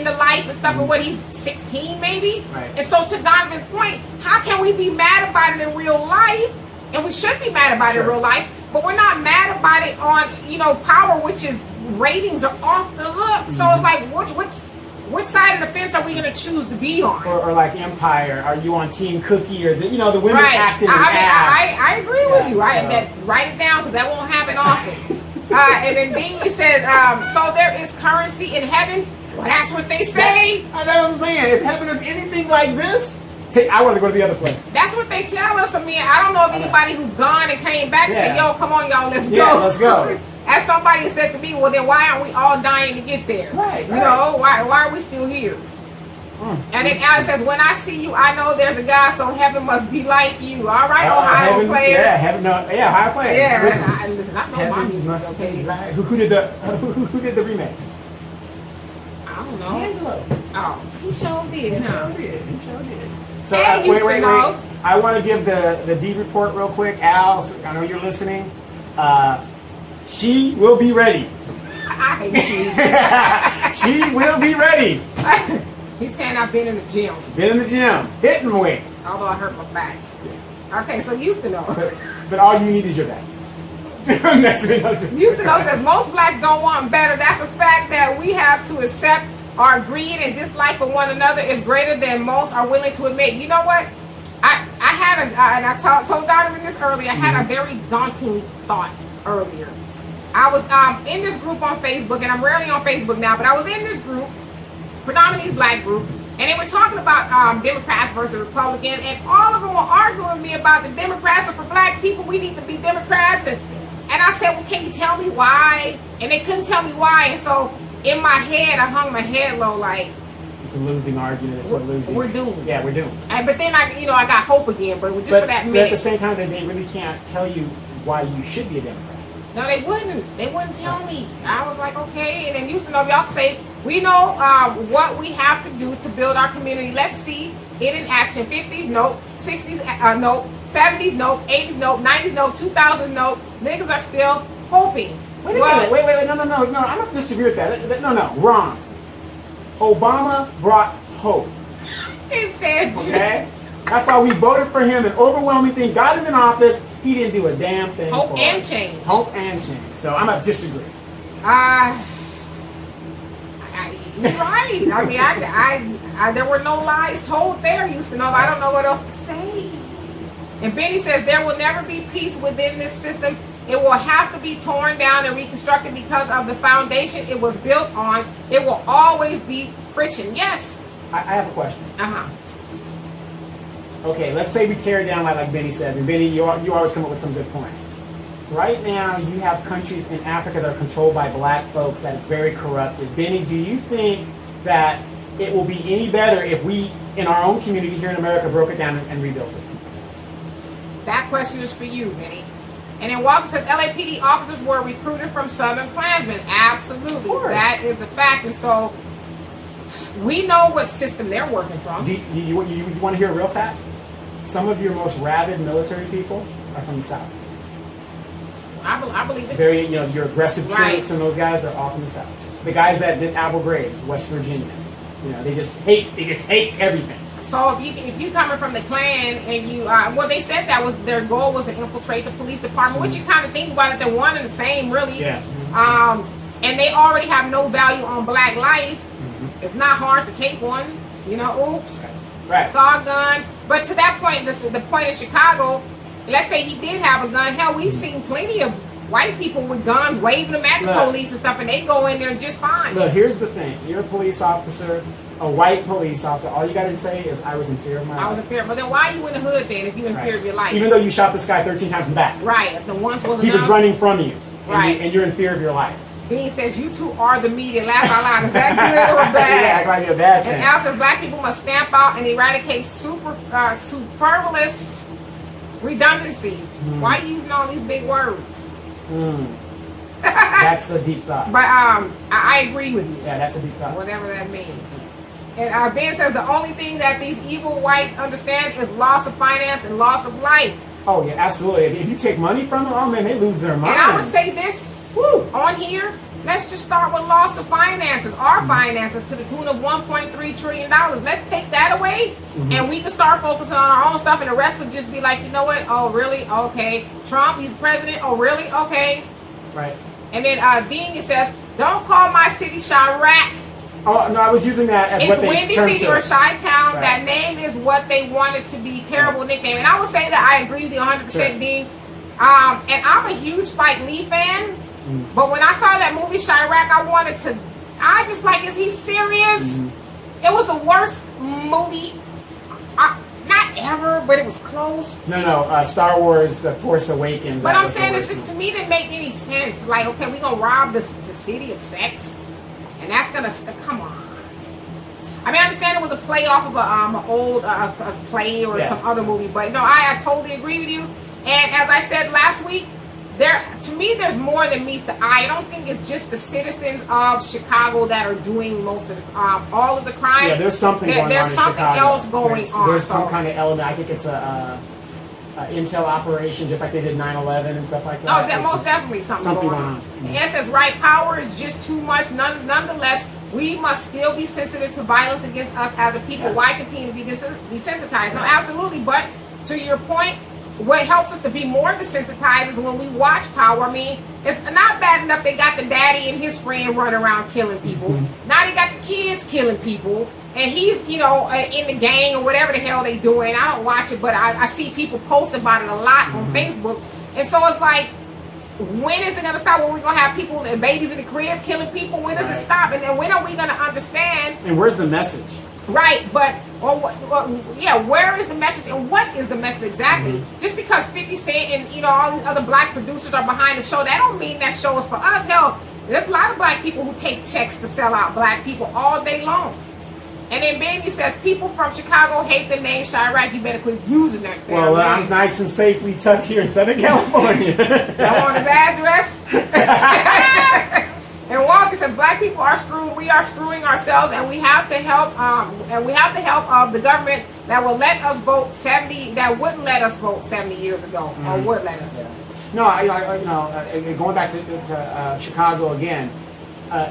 the life and stuff. And what, he's 16 maybe? Right. And so to Donovan's point, how can we be mad about it in real life? And we should be mad about it in real life, but we're not mad about it on Power, which is ratings are off the hook. So it's like, which side of the fence are we going to choose to be on? Or like Empire, are you on Team Cookie or the women acting ass? I agree with you. Write it down because that won't happen often. And then Dean says, so there is currency in heaven. Well, that's what they say. That's what I'm saying. If heaven is anything like this, I want to go to the other place. That's what they tell us. I mean, I don't know of anybody who's gone and came back and said, yo, come on, y'all, let's go. Yeah, let's go. As somebody said to me, well, then why aren't we all dying to get there? Right. Why are we still here? And then Alex says, when I see you, I know there's a God, so heaven must be like you. All right, Ohio players. Yeah, Ohio players. Yeah, listen, I know heaven must be like. Who did the remake? I don't know. Angelo. Oh, he sure did. He sure did. So wait. I want to give the D report real quick. Al, I know you're listening. She will be ready. I hate you. She will be ready. He's saying I've been in the gym. Been in the gym, hitting weights. Although I hurt my back. Yes. Okay, so used to know. But all you need is your back. Used to know says most blacks don't want better. That's a fact that we have to accept. Our greed and dislike for one another is greater than most are willing to admit. You know what? I had and I told Donovan this earlier. I had a very daunting thought earlier. I was in this group on Facebook, and I'm rarely on Facebook now, but I was in this group, predominantly black group, and they were talking about Democrats versus Republicans, and all of them were arguing with me about the Democrats are for black people. We need to be Democrats, and I said, well, can you tell me why? And they couldn't tell me why, and so in my head, I hung my head low, like it's a losing argument. It's a losing. We're doomed. Yeah, we're doomed. But then I got hope again, but just for that minute. But at the same time, they really can't tell you why you should be a Democrat. No, they wouldn't. They wouldn't tell me. I was like, okay. And then used to know, y'all say, we know what we have to do to build our community. Let's see it in action. 50s, no. 60s, no. 70s, no. 80s, no. 90s, no. 2000s, no. Niggas are still hoping. Wait a minute. Wait. No. I'm not disagree with that. No. Wrong. Obama brought hope. Is that okay? That's why we voted for him. An overwhelming thing. Got him in office. He didn't do a damn thing. Hope and change. Hope and change. So I'm not disagree. You're right. I mean, there were no lies told there. Used to know. I don't know what else to say. And Benny says there will never be peace within this system. It will have to be torn down and reconstructed because of the foundation it was built on. It will always be friction. Yes. I have a question. Uh-huh. Okay, let's say we tear it down like Benny says. And Benny, you always come up with some good points. Right now, you have countries in Africa that are controlled by black folks that is very corrupted. Benny, do you think that it will be any better if we, in our own community here in America, broke it down and rebuilt it? That question is for you, Benny. And then Walter says LAPD officers were recruited from Southern Klansmen. Absolutely. That is a fact. And so we know what system they're working from. You want to hear a real fact? Some of your most rabid military people are from the South. I believe it. Very, your aggressive troops and those guys, they're all from the South. The guys that did Abu Ghraib, West Virginia, they just hate everything. So if you coming from the Klan and you, they said that was their goal was to infiltrate the police department, which you kind of think about it, they're one and the same, really. Yeah. And they already have no value on black life. Mm-hmm. It's not hard to take one. Oops. Right. Saw a gun. But to that point, the point in Chicago, let's say he did have a gun. Hell, we've seen plenty of white people with guns waving them at the police and stuff, and they go in there just fine. Look, here's the thing. You're a police officer, a white police officer. All you got to say is, I was in fear of my life. I was in fear. But then why are you in the hood then if you're in fear of your life? Even though you shot this guy 13 times in the back. Right. The one was he was running from you. Right. And you're in fear of your life. Dean says, you two are the media. Laugh out loud. Is that good or bad? Yeah, act like a bad thing. And Al says, black people must stamp out and eradicate superfluous redundancies. Why are you using all these big words? That's a deep thought. But I agree with you. Yeah, that's a deep thought. Whatever that means. And Ben says, the only thing that these evil whites understand is loss of finance and loss of life. Oh, yeah, absolutely. If you take money from them, oh, man, they lose their mind. And I would say this on here. Let's just start with loss of finances, our finances, to the tune of $1.3 trillion. Let's take that away, and we can start focusing on our own stuff, and the rest will just be like, you know what? Oh, really? Okay. Trump, he's president. Oh, really? Okay. Right. And then Dean says, don't call my city Chirac. Oh, no, I was using that as what they Windy City or Chi-Town. Right. That name is what they wanted to be. Terrible nickname. And I would say that I agree with you 100%, Dean. And I'm a huge Spike Lee fan. But when I saw that movie Chirac, I just like, is he serious? It was the worst movie, not ever, but it was close. No, Star Wars, The Force Awakens. But I'm saying it just, to me, didn't make any sense. Like, okay, we're going to rob the city of sex, and that's going to, come on. I mean, I understand it was a play off of an old play or some other movie, but no, I totally agree with you. And as I said last week, to me, there's more than meets the eye. I don't think it's just the citizens of Chicago that are doing most of all of the crime. Yeah, there's something going on in Chicago. There's something else going on. There's some kind of element. I think it's a intel operation, just like they did 9/11 and stuff like that. Oh, most definitely something going on. And it says, right, power is just too much. Nonetheless, We must still be sensitive to violence against us as a people. Yes. Why continue to be desensitized? No, absolutely. But to your point, what helps us to be more desensitized is when we watch Power. I mean, it's not bad enough they got the daddy and his friend running around killing people. Mm-hmm. Now they got the kids killing people. And he's, you know, in the gang or whatever the hell they doing. I don't watch it, but I see people post about it a lot on Facebook. And so it's like, when is it going to stop? When we going to have people and babies in the crib killing people? When does it stop? And then when are we going to understand? And where's the message? Right, but where is the message and what is the message exactly? Mm-hmm. Just because 50 Cent and, you know, all these other black producers are behind the show, that don't mean that show is for us. Hell, there's a lot of black people who take checks to sell out black people all day long. And then Benny says, people from Chicago hate the name Chirac. You better quit using that. Well, I'm nice and safely tucked here in Southern California. Y'all want his address? And Walter said, black people are screwed. We are screwing ourselves, and we have to help. And we have the help of the government that will let us vote 70. That wouldn't let us vote 70 years ago, or would let us. Yeah. No, going back to Chicago again,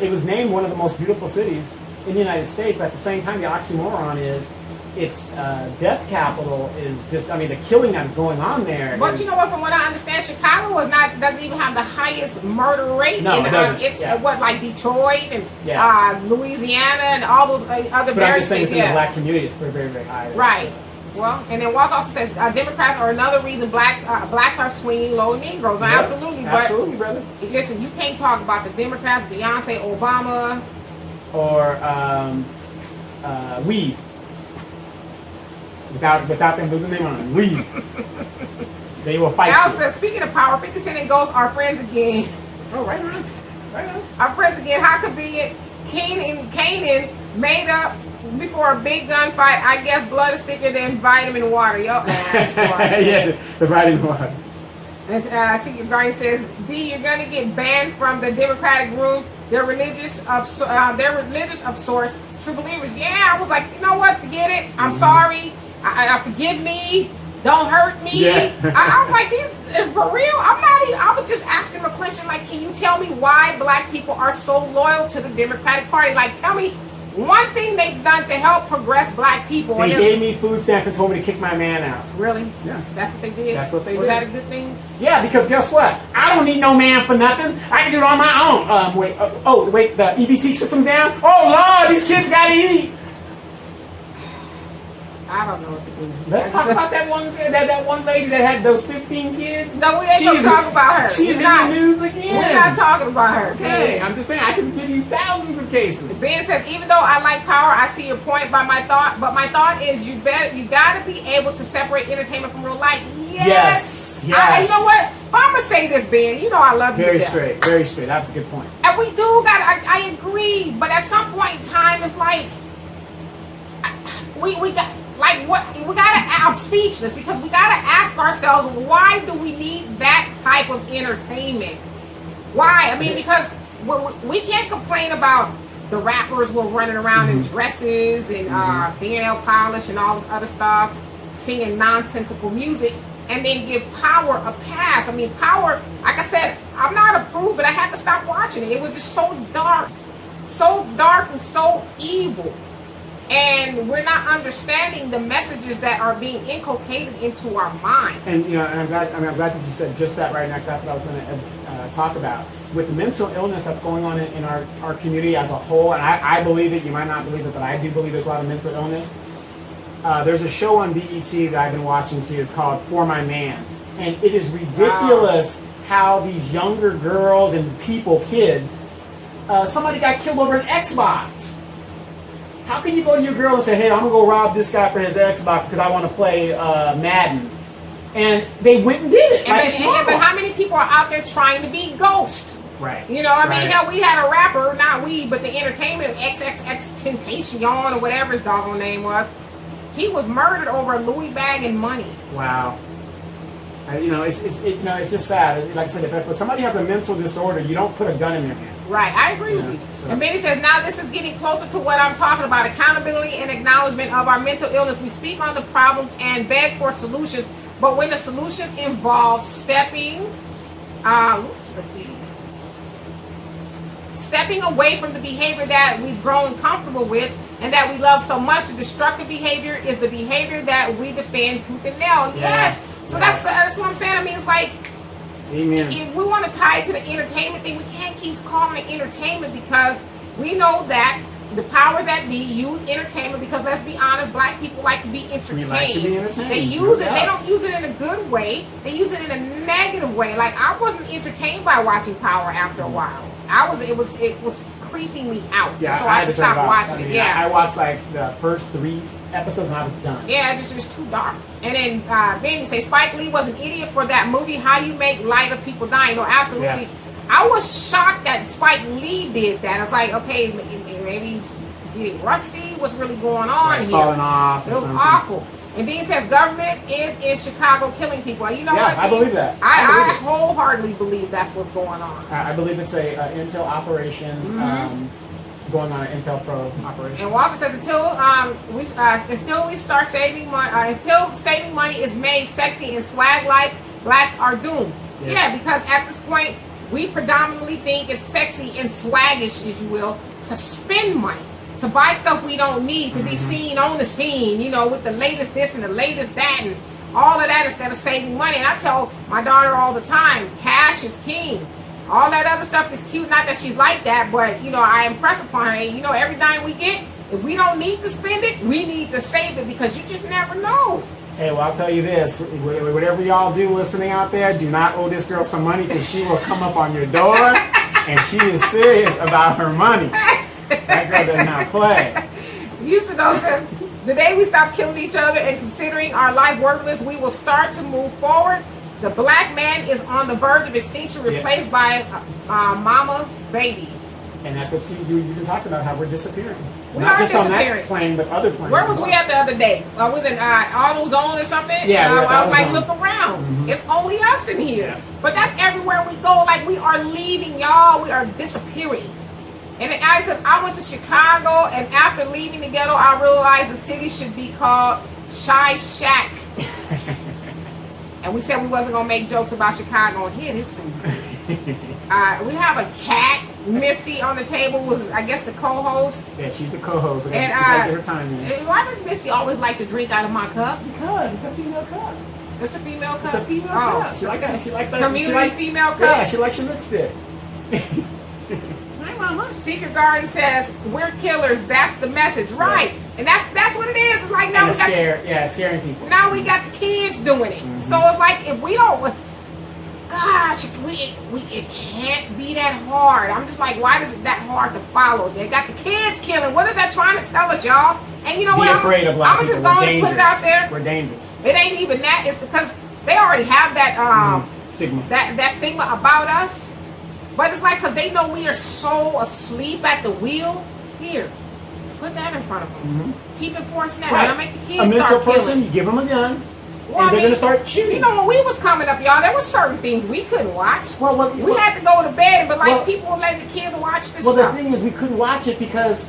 it was named one of the most beautiful cities in the United States, but at the same time, the oxymoron is its death capital is just, I mean, the killing that is going on there. But you know what, from what I understand, Chicago doesn't even have the highest murder rate. No, it doesn't. It's like Detroit and Louisiana and all those other but I'm just saying, states. In the black community, it's very, very high. Right. Well, and then Walt also says Democrats are another reason blacks are swinging low Negroes. Now, absolutely, absolutely, brother. Listen, you can't talk about the Democrats, Beyonce, Obama, or Weave. Without them losing their mind. Weave. They will fight Al you. says, speaking of Power, 50 Cent and Ghost are friends again. Oh, right on. Right on. Our friends again. How convenient. Kanan made up before a big gunfight. I guess blood is thicker than vitamin water. Yup. Yeah, the vitamin water. And see, Brian says, D, you're going to get banned from the Democratic room. They're religious of sorts. True believers. Yeah, I was like, you know what? Forget it. I'm sorry. I forgive me. Don't hurt me. Yeah. I was like, these for real. I was just asking a question like, can you tell me why black people are so loyal to the Democratic Party? Like, tell me one thing they've done to help progress black people. They gave me food stamps and told me to kick my man out. Really? Yeah. That's what they did? That's what they did. Was that a good thing? Yeah, because guess what? I don't need no man for nothing. I can do it on my own. Wait, the EBT system's down? Oh, Lord, these kids gotta eat. I don't know what to do. Let's talk about that one lady that had those 15 kids. No, we ain't gonna talk about her. She's in the news again. We're not talking about her. Okay, I'm just saying I can give you thousands of cases. Ben says, even though I like Power, I see your point by my thought. But my thought is, you gotta be able to separate entertainment from real life. Yes. You know what? I'm gonna say this, Ben. You know I love you. Very straight. Very straight. That's a good point. And we do got. I agree. But at some point in time, it's like we got. Like what we gotta, I'm speechless because we gotta ask ourselves, why do we need that type of entertainment? Why? I mean, because we can't complain about the rappers who are running around in dresses and fingernail polish and all this other stuff, singing nonsensical music, and then give Power a pass. I mean, Power, like I said, I'm not approved, but I had to stop watching it. It was just so dark and so evil. And we're not understanding the messages that are being inculcated into our mind. And and I'm glad that you said just that right now. That's what I was going to talk about. With mental illness that's going on in our community as a whole, and I believe it. You might not believe it, but I do believe there's a lot of mental illness. There's a show on BET that I've been watching too. It's called For My Man, and it is ridiculous how these younger girls and kids, somebody got killed over an Xbox. How can you go to your girl and say, hey, I'm going to go rob this guy for his Xbox because I want to play Madden? And they went and did it. But how many people are out there trying to be Ghost? Right. You know, I mean, hell, we had a rapper, not we, but the entertainment, XXXTentacion or whatever his doggone name was. He was murdered over a Louis bag and money. Wow. It's just sad. Like I said, if somebody has a mental disorder, you don't put a gun in their hand. Right, I agree with you. So. And Benny says, now this is getting closer to what I'm talking about, accountability and acknowledgement of our mental illness. We speak on the problems and beg for solutions, but when the solution involves stepping stepping away from the behavior that we've grown comfortable with and that we love so much. The destructive behavior is the behavior that we defend tooth and nail. Yes. So that's what I'm saying. I mean, it's like, amen. If we want to tie it to the entertainment thing, we can't keep calling it entertainment, because we know that the power that be use entertainment, because let's be honest, black people like to be entertained. We like to be entertained. They use it. They don't use it in a good way. They use it in a negative way. Like, I wasn't entertained by watching Power after a while. It was creeping me out. Yeah, so I had to stop watching it. Yeah, I watched like the first 3 episodes and I was done. Yeah, it was too dark. And then Benny say Spike Lee was an idiot for that movie. How you make light of people dying? No, absolutely. Yeah. I was shocked that Spike Lee did that. I was like, okay, maybe he's getting rusty. What's really going on It's here? falling off. It was awful. And then he says government is in Chicago killing people. You know what? I believe that. I wholeheartedly believe that's what's going on. I believe it's a intel operation, going on an intel probe operation. And Walter says until we start saving money, until saving money is made sexy in swag life, blacks are doomed. Yes. Yeah, because at this point we predominantly think it's sexy and swaggish, if you will, to spend money, to buy stuff we don't need, to be seen on the scene, you know, with the latest this and the latest that and all of that, instead of saving money. And I tell my daughter all the time, cash is king. All that other stuff is cute. Not that she's like that, but, you know, I impress upon her. And, you know, every dime we get, if we don't need to spend it, we need to save it, because you just never know. Hey, well, I'll tell you this. Whatever y'all do listening out there, do not owe this girl some money, because she will come up on your door, and she is serious about her money. That girl does not play. Used to know says, the day we stop killing each other and considering our life worthless, we will start to move forward. The black man is on the verge of extinction, replaced by mama baby. And that's what you've been talking about, how we're disappearing. We Not are just disappearing. on that plane, but other planes. Where was we at the other day? I was in AutoZone or something. Yeah, I was like, look around. It's only us in here. Yeah. But that's everywhere we go. Like, we are leaving, y'all. We are disappearing. And then I said, I went to Chicago, and after leaving the ghetto, I realized the city should be called Shy Shack. And we said we wasn't going to make jokes about Chicago and hit his food. We have a cat, Misty, on the table, was, I guess, the co-host. Yeah, she's the co-host. We And gotta give her time in. why does Misty always like to drink out of my cup? Because it's a female cup. It's a female cup? It's a female cup. She likes that. She likes that. Community female cup? Yeah, she likes your lipstick. My mama. Secret Garden says, we're killers. That's the message. Right. And that's what it is. It's like, now it's scaring people. Now we got the kids doing it. So it's like, if we don't, gosh, it can't be that hard. I'm just like, why is it that hard to follow? They got the kids killing. What is that trying to tell us, y'all? And you know what? Be afraid of black people. I'm just going to put it out there. We're dangerous. It ain't even that. It's because they already have that stigma. That stigma about us. But it's like, because they know we are so asleep at the wheel. Here, put that in front of them. Keep enforcing that. Right. Make the kids a mental start person, killing. you give them a gun, and they're going to start shooting. You know, when we was coming up, y'all, there were certain things we couldn't watch. We had to go to bed, but people were letting the kids watch this stuff. Well, the thing is, we couldn't watch it because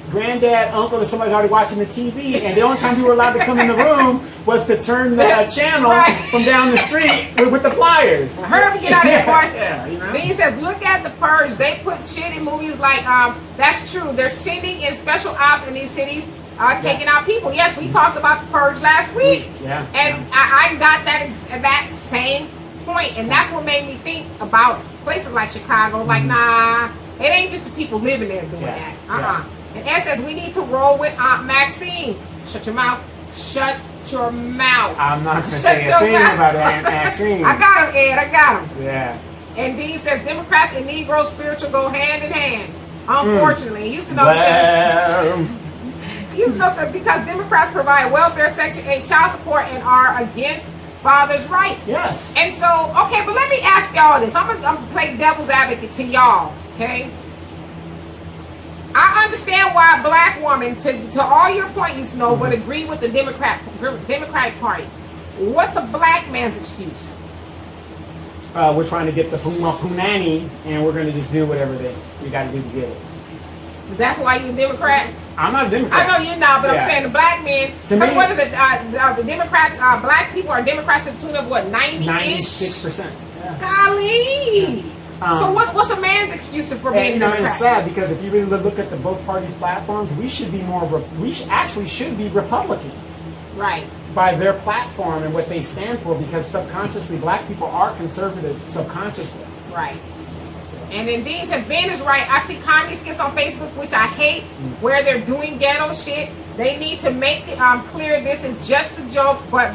granddad, uncle, or somebody's already watching the TV, and the only time we were allowed to come in the room was to turn the channel from down the street with the pliers. Hurry up and get out of here, boy. Yeah, you know? Then he says, look at the purge. They put shit in movies like, that's true. They're sending in special ops in these cities, taking out people. Yes, we talked about the purge last week. Yeah. And I got that same point. And that's what made me think about places like Chicago. Like, nah, it ain't just the people living there doing that. And Ed says, we need to roll with Aunt Maxine. Shut your mouth. Shut your mouth. I'm not going to say a thing about Aunt Maxine. I got him, Ed. I got him. Yeah. And Dean says, Democrats and Negro spiritual go hand in hand. Unfortunately. Used to know says, because Democrats provide welfare, Section 8 child support, and are against fathers' rights. Yes. And so, okay, but let me ask y'all this. I'm going to play devil's advocate to y'all, okay? I understand why a black woman, to all your points, would agree with the Democratic Party. What's a black man's excuse? We're trying to get the punani, and we're going to just do whatever we got to do to get it. That's why you're a Democrat? I'm not a Democrat. I know you're not, but I'm saying the black men. To me, what is it? The Democrats, black people are Democrats to the tune of what, 90-ish? 96%. Yeah. Golly. So what's a man's excuse for being and Democrat? it's sad because if you really look at the both parties' platforms, we should be should be Republican. Right. By their platform and what they stand for, because subconsciously black people are conservative subconsciously. Right. And then Dean says, Ben is right. I see comedy skits on Facebook, which I hate, where they're doing ghetto shit. They need to make clear this is just a joke, but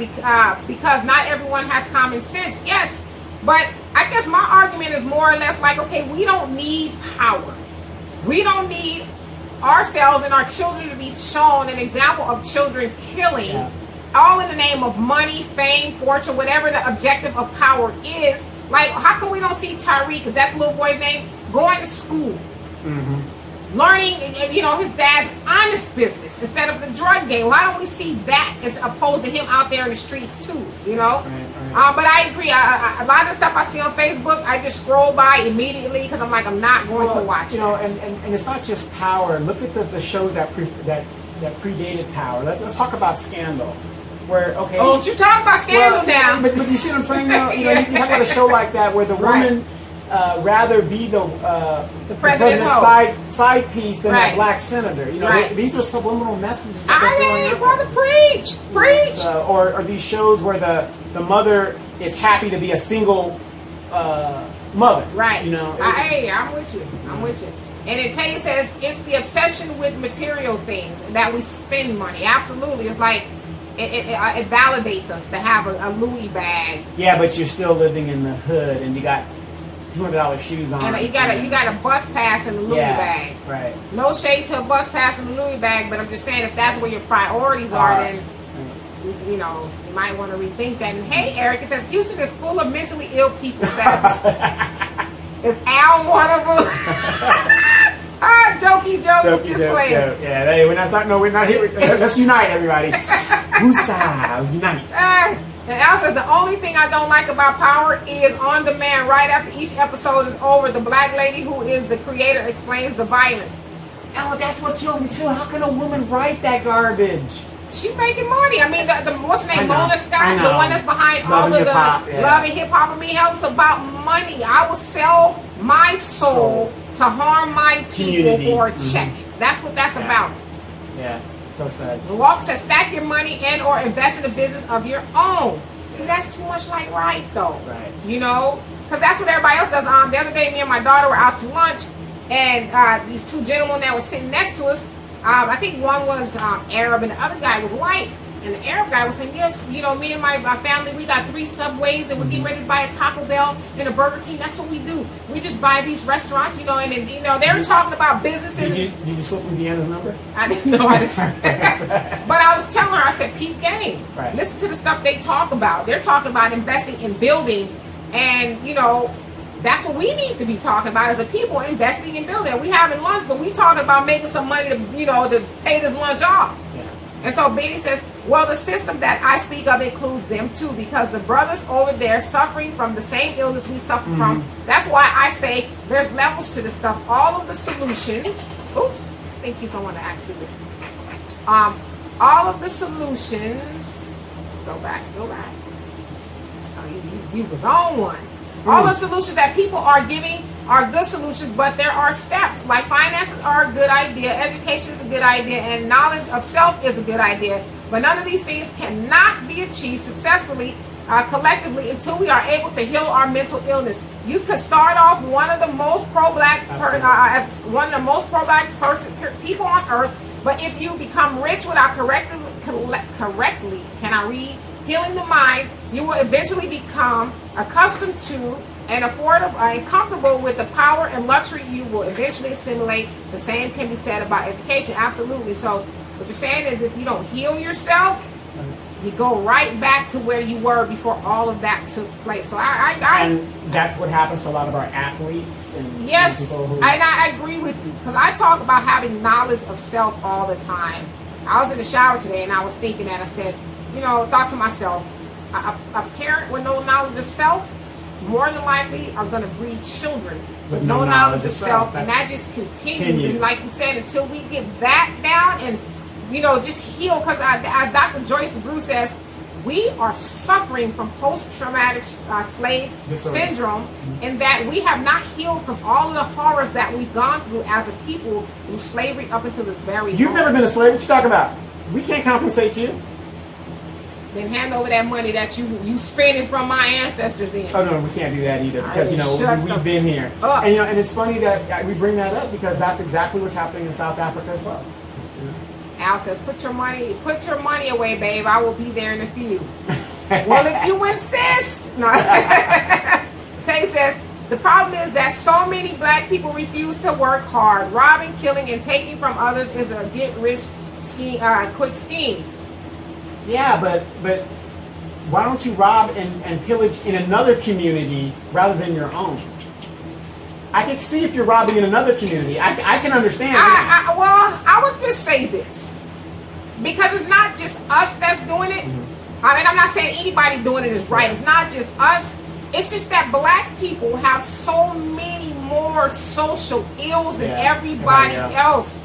because not everyone has common sense. Yes, but I guess my argument is more or less like, okay, we don't need power. We don't need ourselves and our children to be shown an example of children killing, all in the name of money, fame, fortune, whatever the objective of power is. Like, how come we don't see Tyreek, is that the little boy's name, going to school, learning, his dad's honest business instead of the drug game? Why don't we see that as opposed to him out there in the streets too, Right. But I agree. A lot of the stuff I see on Facebook, I just scroll by immediately because I'm like, I'm not going to watch it. And it's not just power. Look at the shows that predated Power. Let's talk about Scandal. Where, okay, oh, don't you talk about Scandal now. But you see what I'm saying now? You talk about a show like that where the woman rather be the president's side piece than that black senator. These are subliminal messages. Brother, preach. Or these shows where the mother is happy to be a single mother. Right. I'm with you. And then Tay says it's the obsession with material things that we spend money. Absolutely, it's like. It validates us to have a Louis bag. Yeah, but you're still living in the hood, and you got $200 shoes on. And you got a bus pass in the Louis bag. Right. No shade to a bus pass in the Louis bag, but I'm just saying if that's where your priorities are, then you might want to rethink that. And hey, Eric, it says Houston is full of mentally ill people. Is Al one of them? Jokey joke. Yeah, we're not talking. No, we're not here. Let's unite, everybody. Woosah, unite. And Al says the only thing I don't like about Power is on demand. Right after each episode is over, the black lady who is the creator explains the violence. Oh, that's what kills me too. How can a woman write that garbage? She making money. I mean, the what's her name, Mona Scott, the one that's behind all of the Love and Hip Hop. I mean, hell, it's about money. I will sell my soul to harm my people for a check. That's what that's about. Yeah, so sad. The Walter says, stack your money and or invest in a business of your own. See, that's too much like right, though. Right. Because that's what everybody else does. The other day, me and my daughter were out to lunch, and these two gentlemen that were sitting next to us, I think one was Arab and the other guy was white. And the Arab guy was saying, yes, me and my family, we got 3 Subways and we're getting ready to buy a Taco Bell and a Burger King. That's what we do. We just buy these restaurants, and then, they were talking about businesses. Did you slip me Deanna's number? I didn't know. But I was telling her, I said, peep game. Right. Listen to the stuff they talk about. They're talking about investing in building, and, that's what we need to be talking about as a people, investing in building. We having lunch, but we talking about making some money to, to pay this lunch off. Yeah. And so Benny says, well, the system that I speak of includes them too, because the brothers over there suffering from the same illness we suffer from. That's why I say there's levels to this stuff. All of the solutions, oops, this thing keeps on wanting to actually do. All of the solutions, go back. Oh, you was on one. All the solutions that people are giving are good solutions, but there are steps. Like finances are a good idea, education is a good idea, and knowledge of self is a good idea. But none of these things cannot be achieved successfully collectively until we are able to heal our mental illness. You could start off one of the most pro-black as one of the most pro-black people on earth, but if you become rich without correctly, healing the mind, you will eventually become accustomed to and affordable and comfortable with the power and luxury you will eventually assimilate. The same can be said about education. Absolutely. So what you're saying is if you don't heal yourself, you go right back to where you were before all of that took place. So and that's what happens to a lot of our athletes and people who... and I agree with you, because I talk about having knowledge of self all the time. I was in the shower today and I was thinking that I said, thought to myself, a parent with no knowledge of self more than likely are going to breed children with no knowledge of self, and that just continues. And like you said, until we get that down and just heal, because as Dr. Joyce Brew says, we are suffering from post-traumatic slave syndrome, in that we have not healed from all of the horrors that we've gone through as a people through slavery up until this very moment. You've never been a slave. What you talking about? We can't compensate you. Then hand over that money that you spending from my ancestors. Then. Oh no, we can't do that either, because we've been here, and it's funny that we bring that up because that's exactly what's happening in South Africa as well. Al says, put your money away, babe. I will be there in a few. Well, if you insist. No. Tay says, the problem is that so many black people refuse to work hard. Robbing, killing, and taking from others is a get-rich quick scheme. Yeah, but why don't you rob and pillage in another community rather than your own? I can see if you're robbing in another community. I can understand. I would just say this, because it's not just us that's doing it. Mm-hmm. I mean, I'm not saying anybody doing it is right. It's not just us. It's just that black people have so many more social ills than everybody else.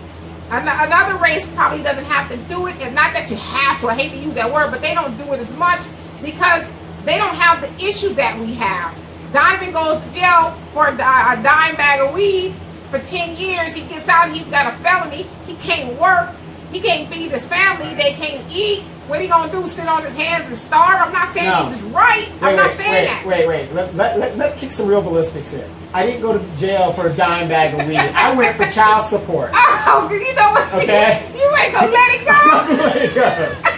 Another race probably doesn't have to do it. And not that you have to. I hate to use that word, but they don't do it as much because they don't have the issues that we have. Donovan goes to jail for a dime bag of weed for 10 years. He gets out, he's got a felony. He can't work. He can't feed his family. They can't eat. What are you going to do, sit on his hands and starve? I'm not saying he's right. I'm not saying that. Wait. Let's kick some real ballistics here. I didn't go to jail for a dime bag of weed. I went for child support. Oh, you know what? Okay? You ain't going to let it go. I'm not gonna let it go.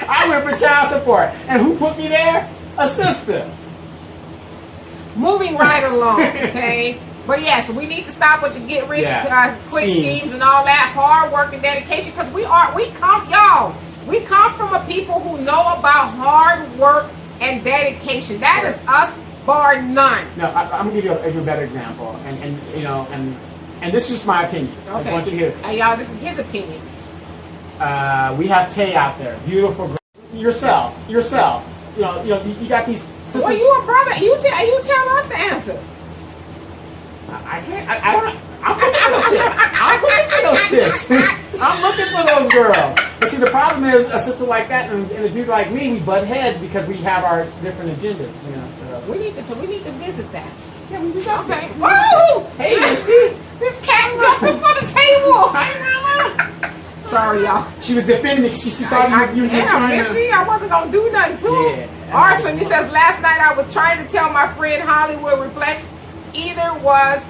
I went for child support. And who put me there? A sister. Moving right along, okay? But yes, we need to stop with the get rich quick schemes and all that hard work and dedication, because we come from a people who know about hard work and dedication. That is us, bar none. No, I'm gonna give you a better example, and this is just my opinion. Okay. I just want you to hear this. Y'all, this is his opinion. We have Tay out there, beautiful girl. Yourself. You got these. Well, you a brother. You tell us the answer. I can't. I don't. I'm looking for those chicks. I'm looking for those girls. But see, the problem is a sister like that and a dude like me, we butt heads because we have our different agendas. So we need to visit that. Yeah, we got okay. Whoa! Hey, this cat got up on the table. Sorry, y'all. She was defending me because she saw you trying to. I wasn't gonna do nothing to her. Yeah. Arson, he says, last night I was trying to tell my friend Hollywood reflects either was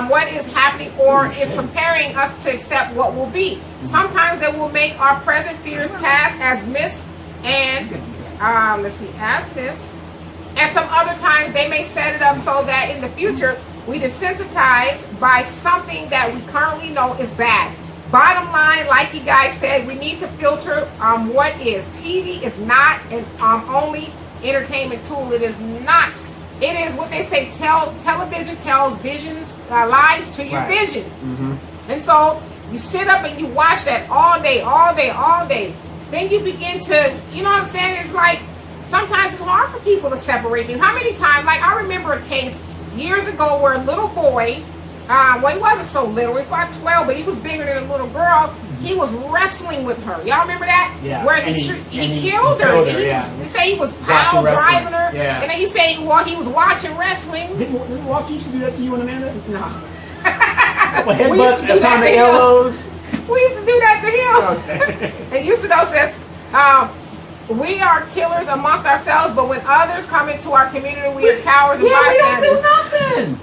what is happening or is preparing us to accept what will be. Sometimes they will make our present fears pass as myths and as myths. And some other times they may set it up so that in the future we desensitize by something that we currently know is bad. Bottom line, like you guys said, we need to filter what is. TV is not an only entertainment tool. It is not. It is what they say, television tells visions, lies to your vision. Mm-hmm. And so you sit up and you watch that all day. Then you begin to, you know what I'm saying? It's like, sometimes it's hard for people to separate things. How many times, like I remember a case years ago where a little boy, well, he wasn't so little. He was about 12, but he was bigger than a little girl. He was wrestling with her. Y'all remember that? Yeah. Where he killed her. They say he was pile driving her. Yeah. And then he said, well, he was watching wrestling. Didn't Walter used to do that to you and Amanda? No. Headbutts upon the elbows. We used to do that to him. Okay. And Usador says, we are killers amongst ourselves, but when others come into our community, we are cowards and bystanders. We don't do nothing.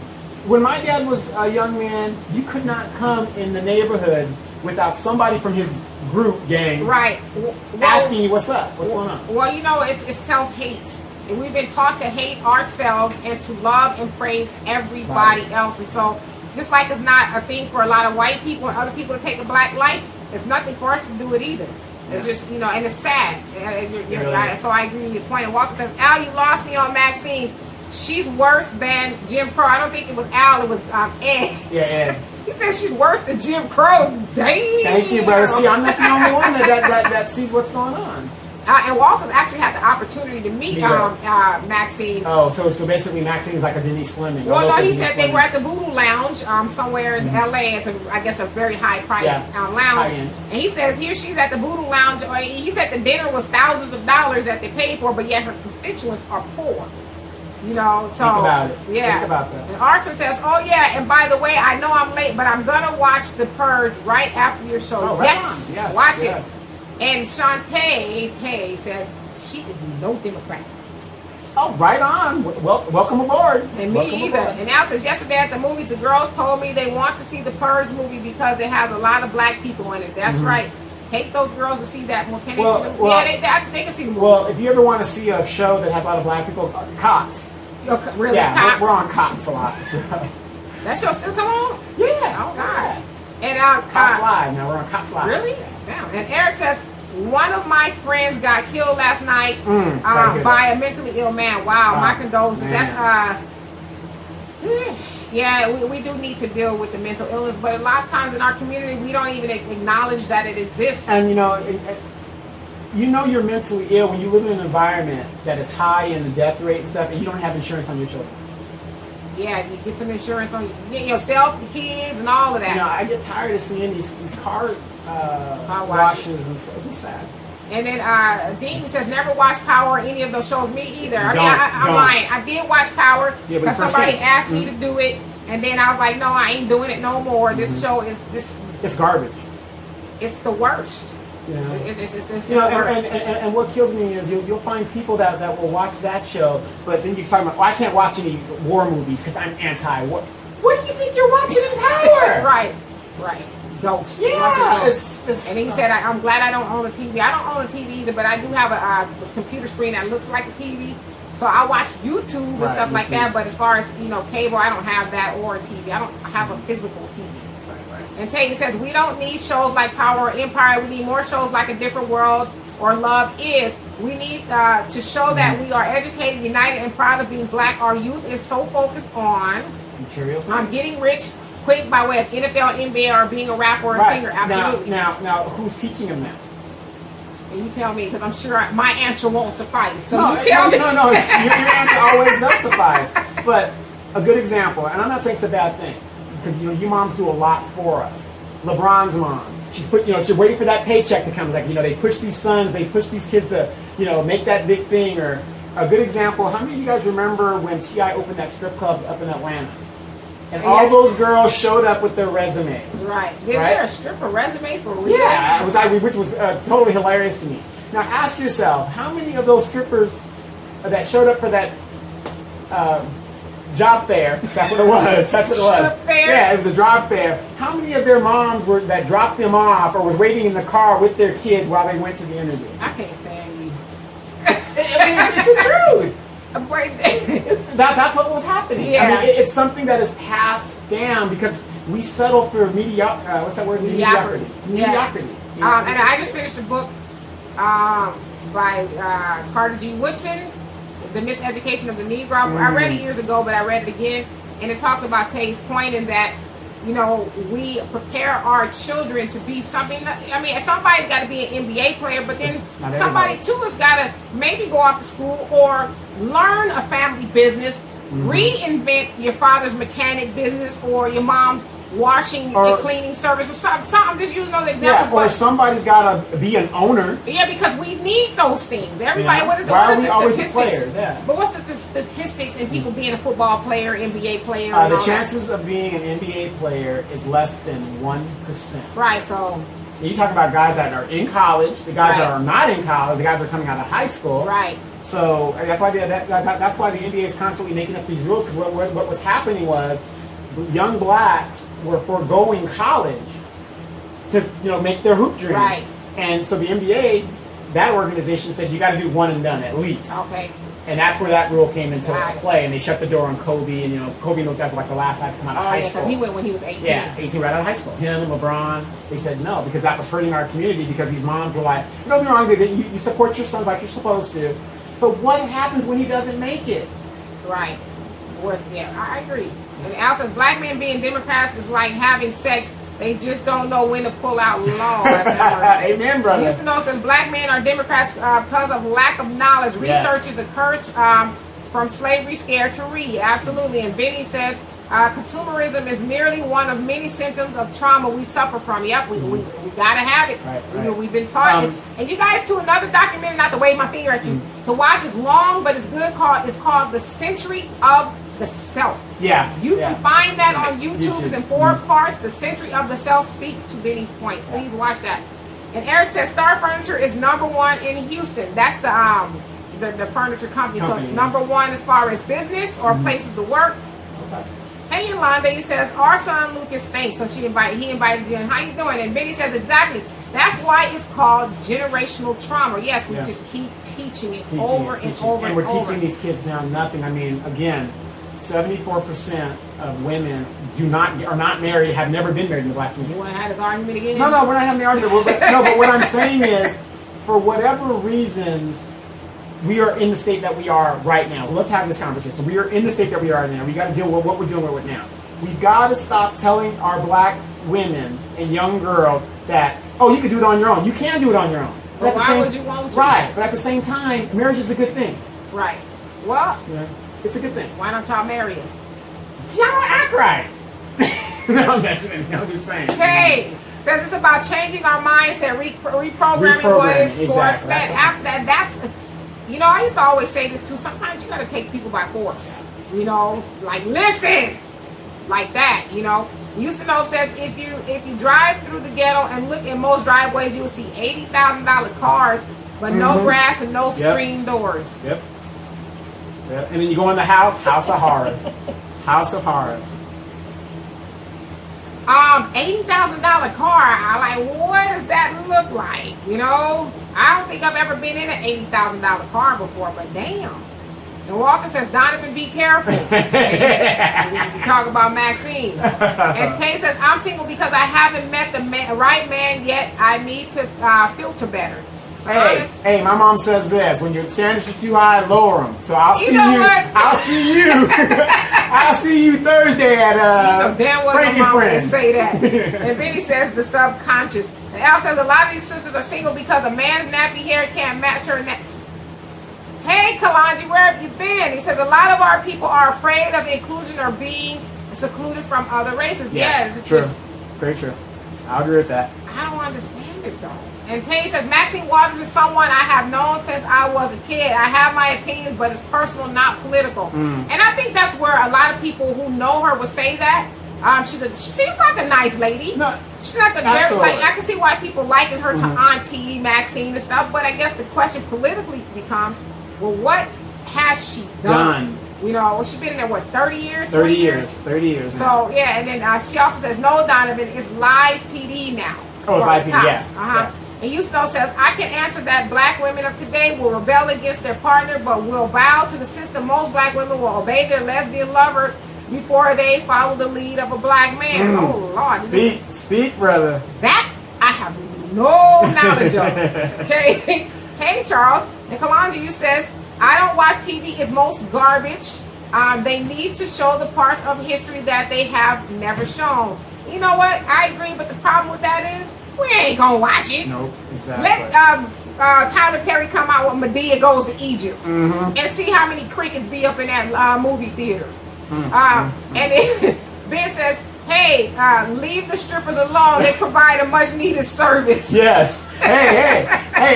When my dad was a young man, you could not come in the neighborhood without somebody from his group gang asking you what's up, what's going on. Well, you know, it's self-hate. And we've been taught to hate ourselves and to love and praise everybody else. And so just like it's not a thing for a lot of white people and other people to take a black life, it's nothing for us to do it either. It's just, you know, and it's sad. So I agree with your point. And Walker says, Al, you lost me on Maxine. She's worse than Jim Crow. I don't think it was Al, it was Ed. Yeah, Ed. He says she's worse than Jim Crow. Dang. Thank you, brother. See, I'm not the only one that sees what's going on. And Walter actually had the opportunity to meet Maxine. Oh, so basically Maxine's like a Denise Fleming. Well, no, he said they were at the Voodoo Lounge somewhere in LA. It's I guess a very high price lounge. And he says here she's at the Voodoo Lounge. He said the dinner was thousands of dollars that they paid for, but yet her constituents are poor. You know, so think about it. Yeah. Think about that. And Arson says, "Oh yeah, and by the way, I know I'm late, but I'm gonna watch The Purge right after your show." Oh, right on. Yes, watch it. And Shantae says she is no Democrat. Oh, right on. Well, welcome aboard. And me either. And Al says, yesterday at the movies, the girls told me they want to see the Purge movie because it has a lot of black people in it. That's right. Take those girls to see that. Can they see the movie? Yeah, they can see the movie. Well, if you ever want to see a show that has a lot of black people, Cops. Really? Yeah, Cops? we're on Cops a lot. So. That show still come on? Yeah. Oh, God. Yeah. And Cops Live. Now we're on Cops Live. Really? Damn. And Eric says, one of my friends got killed last night by a mentally ill man. Wow, my condolences. Man. That's yeah, we do need to deal with the mental illness, but a lot of times in our community we don't even acknowledge that it exists. And you know you're mentally ill when you live in an environment that is high in the death rate and stuff, and you don't have insurance on your children. Yeah, you get some insurance on yourself, the kids, and all of that. You know, I get tired of seeing these car washes and stuff. It's just sad. And then Dean says, never watch Power or any of those shows. Me either. I'm lying. I did watch Power because somebody asked me to do it, and then I was like, no, I ain't doing it no more. This show is it's garbage. It's the worst. You know, it's you know, and what kills me is you'll find people that will watch that show, but then you find, I can't watch any war movies because I'm anti-war. What do you think you're watching in Power? Right. Ghost. Yeah, and he said, I'm glad I don't own a TV. I don't own a TV either, but I do have a computer screen that looks like a TV. So I watch YouTube and stuff like that. But as far as cable, I don't have that or a TV. I don't have a physical TV. And Tate says, we don't need shows like Power or Empire. We need more shows like A Different World or Love Is. We need to show that we are educated, united, and proud of being black. Our youth is so focused on getting rich quick by way of NFL, NBA, or being a rapper or a singer. Absolutely. Now, who's teaching them that? And you tell me, because I'm sure my answer won't suffice. So no, you tell me. No. Your answer always does suffice. But a good example, and I'm not saying it's a bad thing, because you moms do a lot for us. LeBron's mom, she's waiting for that paycheck to come. Like they push these sons, they push these kids to make that big thing. Or a good example, how many of you guys remember when T.I. opened that strip club up in Atlanta? And all those girls showed up with their resumes. Right. Is there a stripper resume for real? Yeah, which was totally hilarious to me. Now ask yourself, how many of those strippers that showed up for that job fair, that's what it was. Strip fair? Yeah, it was a job fair. How many of their moms that dropped them off or was waiting in the car with their kids while they went to the interview? I can't stand you. It's the truth. That's what was happening. Yeah. I mean, it's something that is passed down because we settle for what's that word? Mediocrity. Mediocrity. And I just finished a book by Carter G. Woodson, The Miseducation of the Negro. I read it years ago, but I read it again, and it talked about Tay's point in that we prepare our children to be something. I mean, somebody's got to be an NBA player, but then somebody too has got to maybe go off to school or learn a family business, reinvent your father's mechanic business or your mom's washing and cleaning service or something. I'm just using those examples. Yeah, or somebody's got to be an owner. Yeah, because we need those things. Everybody, what is it? Why are we always the players? Yeah. But what's the statistics in people being a football player, NBA player? The chances of being an NBA player is less than 1%. Right. So you talk about guys that are in college, the guys that are not in college, the guys that are coming out of high school. Right. So that's why that's why the NBA is constantly making up these rules, because what was happening was young blacks were foregoing college to make their hoop dreams. Right. And so the NBA, that organization said you got to do one and done at least. Okay. And that's where that rule came into play, and they shut the door on Kobe, and Kobe and those guys were like the last guys to come out of high school. because he went when he was 18. Yeah, 18 right out of high school. Him and LeBron, they said no, because that was hurting our community, because these moms were like, don't be wrong, you support your sons like you're supposed to, but what happens when he doesn't make it? Right. I agree. And Al says, black men being Democrats is like having sex They just don't know when to pull out law. Amen, brother. Houston knows says black men are Democrats because of lack of knowledge. Yes. Research is a curse from slavery, scared to read. Absolutely. And Benny says consumerism is merely one of many symptoms of trauma we suffer from. Yep, we gotta have it. Right. We've been taught it. And you guys, too, another documentary, not to wave my finger at you, to watch is long, but it's good. It's called The Century of the Self. Yeah. You can find that on YouTube. It's in 4 parts. The Century of the Self speaks to Benny's point. Please watch that. And Eric says Star Furniture is #1 in Houston. That's the furniture company. So #1 as far as business or places to work. Okay. Hey Yolanda, he says our son Lucas thanks. So he invited you in. How you doing? And Benny says exactly. That's why it's called generational trauma. Yes, we just keep teaching it over and over. And we're teaching these kids now nothing. I mean, again, 74% of women are not married, have never been married in the black community. You want to have this argument again? No, we're not having the argument. But what I'm saying is, for whatever reasons, we are in the state that we are right now. Let's have this conversation. So we are in the state that we are now. We got to deal with what we're dealing with now. We got to stop telling our black women and young girls that, oh, you can do it on your own. You can do it on your own. But why would you want to? Right. But at the same time, marriage is a good thing. Right. Well, it's a good thing. Why don't y'all marry us? Y'all don't act right. No, I'm messing with you. I'm just saying. Okay. Says it's about changing our mindset, reprogramming what is for us. That's you know, I used to always say this too. Sometimes you got to take people by force. You know, like listen, like that. You know, Houston says if you drive through the ghetto and look in most driveways, you will see $80,000 cars, but no grass and no screen doors. Yep. And then you go in the house of horrors. House of horrors. $80,000 car. I like, what does that look like? You know, I don't think I've ever been in an $80,000 car before, but damn. And Walter says, Donovan, be careful. You talk about Maxine. And Kay says, I'm single because I haven't met the right man yet. I need to filter better. Hey, my mom says this: when your standards are too high, lower them. So I'll see you. I'll see you. I'll see you Thursday at damn well my mom would say that. And Benny says the subconscious. And Al says a lot of these sisters are single because a man's nappy hair can't match her neck. Hey, Kalanji, where have you been? He says a lot of our people are afraid of inclusion or being secluded from other races. Yes, it's true. Just, very true. I agree with that. I don't understand it though. And Tay says, Maxine Waters is someone I have known since I was a kid. I have my opinions, but it's personal, not political. And I think that's where a lot of people who know her would say that. She seems like a nice lady. No, she's like I can see why people liken her to Auntie Maxine and stuff. But I guess the question politically becomes, well, what has she done? You know, she's been in there, what, 30 years? 30 years. 30 years. So, yeah, and then she also says, no, Donovan, it's live PD now. Oh, it's live PD, yes. Yeah. And Houston says, I can answer that black women of today will rebel against their partner, but will bow to the system. Most black women will obey their lesbian lover before they follow the lead of a black man. Oh, Lord. Speak, brother. That I have no knowledge of. Okay. Hey, Charles. And Kalanji, you says, I don't watch TV. It's most garbage. They need to show the parts of history that they have never shown. You know what? I agree, but the problem with that is we ain't gonna watch it. Nope, exactly. Let Tyler Perry come out with Medea Goes to Egypt and see how many crickets be up in that movie theater. And then Ben says, hey, leave the strippers alone. They provide a much needed service. Yes. Hey,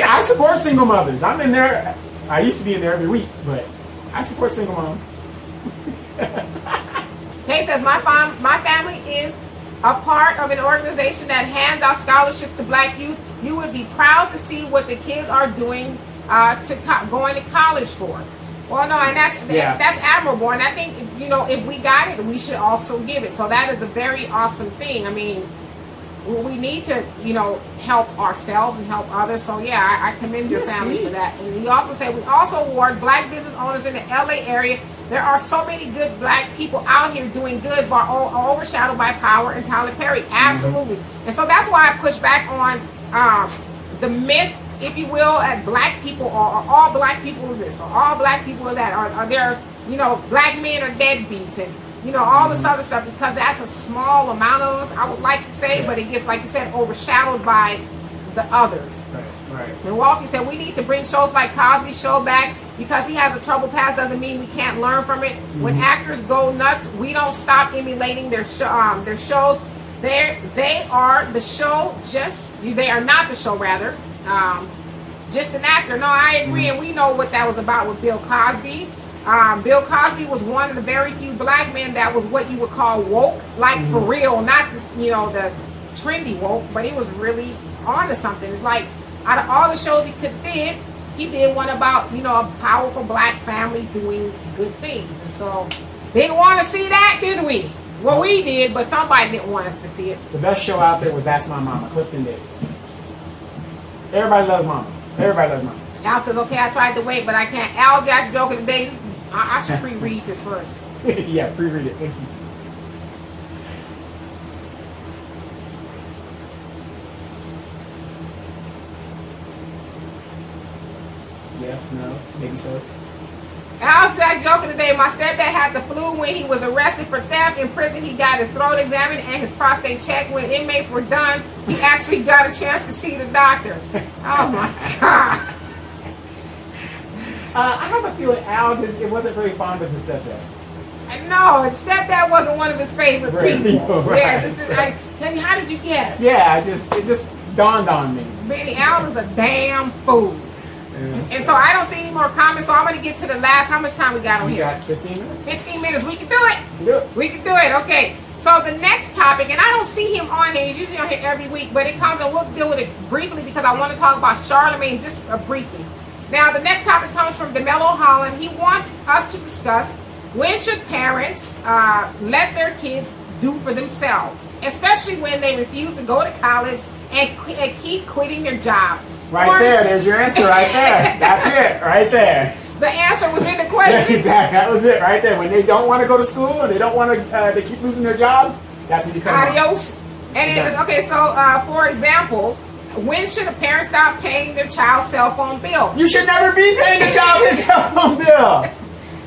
I support single mothers. I'm in there. I used to be in there every week, but I support single moms. Kay says, my family is a part of an organization that hands out scholarships to black youth. You would be proud to see what the kids are doing going to college for. Well, no, and that's admirable. And I think, you know, if we got it, we should also give it. So that is a very awesome thing. I mean, we need to, you know, help ourselves and help others. So, yeah, I commend your family for that. And you also say we also award black business owners in the LA area. There are so many good black people out here doing good, but overshadowed by power and Tyler Perry. Absolutely. And so that's why I push back on the myth, if you will, that black people are all black people are this or all black people are that. Are there, you know, black men are deadbeats and you know, all this other stuff, because that's a small amount of us, I would like to say, but it gets, like you said, overshadowed by the others. Right. And Walter said we need to bring shows like Cosby Show back, because he has a troubled past doesn't mean we can't learn from it. When actors go nuts, we don't stop emulating their shows. They are the show, they are not the show, rather. Just an actor. No, I agree, and we know what that was about with Bill Cosby. Bill Cosby was one of the very few black men that was what you would call woke, like for real, not this, you know, the trendy woke, but he was really onto something. It's like, out of all the shows he did one about, you know, a powerful black family doing good things. And so, didn't want to see that, did we? Well, we did, but somebody didn't want us to see it. The best show out there was That's My Mama, Clifton Davis. Everybody loves Mama. Everybody loves Mama. Al says, okay, I tried to wait, but I can't. Al Jack's joke of the day. I should pre-read this first. Yeah, pre-read it, please. Yes, no, maybe so. Al Jack's joke of the day. My stepdad had the flu when he was arrested for theft. In prison, he got his throat examined and his prostate checked. When inmates were done, he actually got a chance to see the doctor. Oh my God. I have a feeling Al it wasn't very fond of his stepdad. No, his stepdad wasn't one of his favorite people. Right. Yeah, how did you guess? Yeah, it just dawned on me. Benny, Al is a damn fool. Yes. And so I don't see any more comments, so I'm going to get to the last. How much time we got on We here? got 15 minutes. 15 minutes. We can do it. Yep. We can do it. Okay. So the next topic, and I don't see him on here. He's usually on here every week, but it comes, and we'll deal with it briefly because I want to talk about Charlemagne just briefly. Now, the next topic comes from DeMello Holland. He wants us to discuss when should parents let their kids do for themselves, especially when they refuse to go to college and keep quitting their jobs. Right there. There's your answer right there. That's it right there. The answer was in the Yeah, question. exactly. That was it right there. When they don't want to go to school and they don't want to, they keep losing their job, that's when you cut them off. Adios. And it is, okay, so for example, when should a parent stop paying their child's cell phone bill? You should never be paying the child his cell phone bill.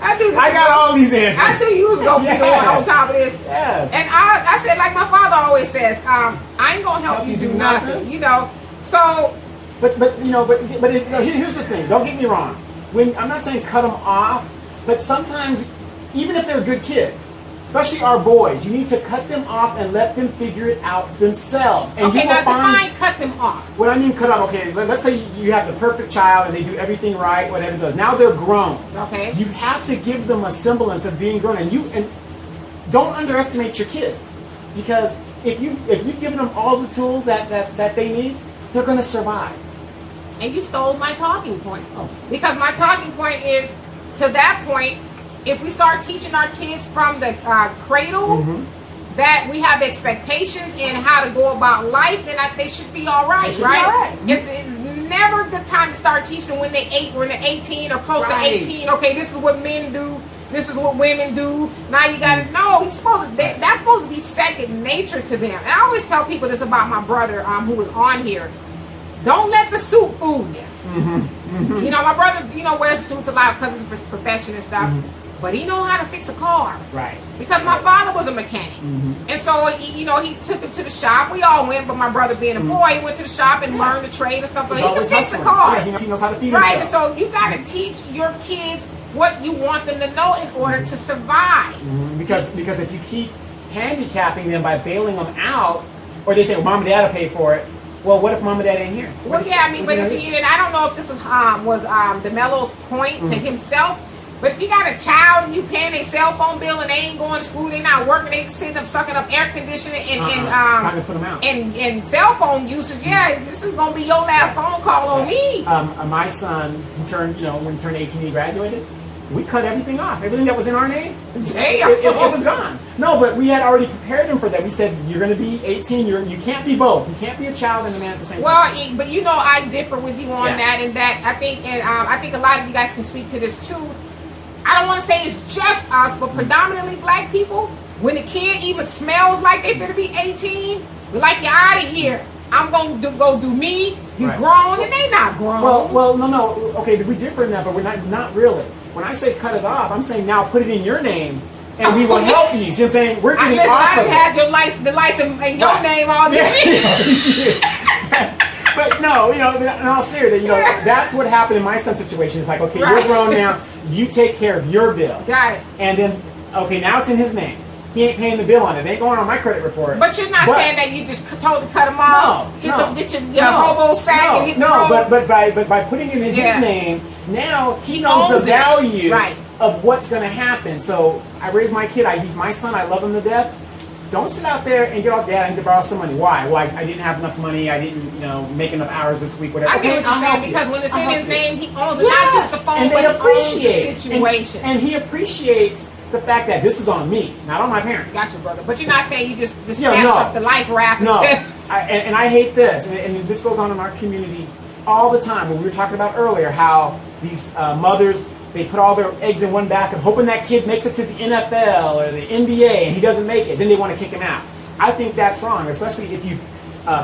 I got all these answers. I knew you was going to be the one on top of this. Yes. And I said, like my father always says, I ain't going to help you do nothing. You know, so. But here's the thing. Don't get me wrong. When I'm not saying cut them off, but sometimes, even if they're good kids, especially our boys, you need to cut them off and let them figure it out themselves. And okay, now define cut them off. What I mean cut off, okay, let's say you have the perfect child and they do everything right, whatever it does. Now they're grown. Okay. You have to give them a semblance of being grown, and don't underestimate your kids, because if you've given them all the tools that they need, they're going to survive. And you stole my talking point. Oh. Because my talking point is, to that point, if we start teaching our kids from the cradle that we have expectations in how to go about life, then they should be all right, right? It's never a good time to start teaching them when they're 18 or close to 18. Okay, this is what men do. This is what women do. Now you got to know. That's supposed to be second nature to them. And I always tell people this about my brother who was on here. Don't let the suit fool you. You know, my brother, wears suits a lot because of his profession and stuff. But he knows how to fix a car. Right. Because my father was a mechanic. And so, he took him to the shop. We all went, but my brother being a boy, he went to the shop and learned the trade and stuff. So he can fix a car. Yeah, he knows how to feed himself. Right. So you got to teach your kids what you want them to know in order to survive. Because if you keep handicapping them by bailing them out, or they say, well, mom and dad will pay for it. Well, what if mom and dad ain't here? Well, yeah, I mean, but and I don't know if this was DeMello's point to himself, but if you got a child and you paying a cell phone bill and they ain't going to school, they not working, they sitting up sucking up air conditioning time to put them out. And cell phone usage, this is gonna be your last phone call on me. My son, who turned, when he turned 18, he graduated. We cut everything off. Everything that was in our name, damn, it was gone. No, but we had already prepared him for that. We said, you're going to be 18. You can't be both. You can't be a child and a man at the same time. Well, but I differ with you on that, and that I think a lot of you guys can speak to this too. I don't want to say it's just us, but predominantly black people. When the kid even smells like they better be 18, we're like, you're out of here. I'm going to go do me. You're grown, and they not grown. Well, no. Okay, we differ in that, but we're not really. When I say cut it off, I'm saying now put it in your name, and we will help you. See what I'm saying? We're getting I done had your license, the license and your name all this years. But no, in all seriousness, that's what happened in my son's situation. It's like, okay, you're grown now. You take care of your bill. Got it. And then, okay, now it's in his name. He ain't paying the bill on it. It ain't going on my credit report. But you're not saying that you just totally cut him off. Get your hobo sack and hit the road. But by putting it in his name, now he knows the value of what's going to happen. So I raised my kid. He's my son. I love him to death. Don't sit out there and get off, Dad, I need to borrow some money. Why? Well, I didn't have enough money. I didn't, make enough hours this week. Whatever. I get what you're saying because when it's in his name, he owns it. Not just the phone, but he owns the situation. And he appreciates the fact that this is on me, not on my parents. Gotcha, brother. But you're not saying you just snatched up the life raft. No. And I hate this. And this goes on in our community all the time. When we were talking about earlier how these mothers, they put all their eggs in one basket, hoping that kid makes it to the NFL or the NBA, and he doesn't make it. Then they want to kick him out. I think that's wrong, especially if you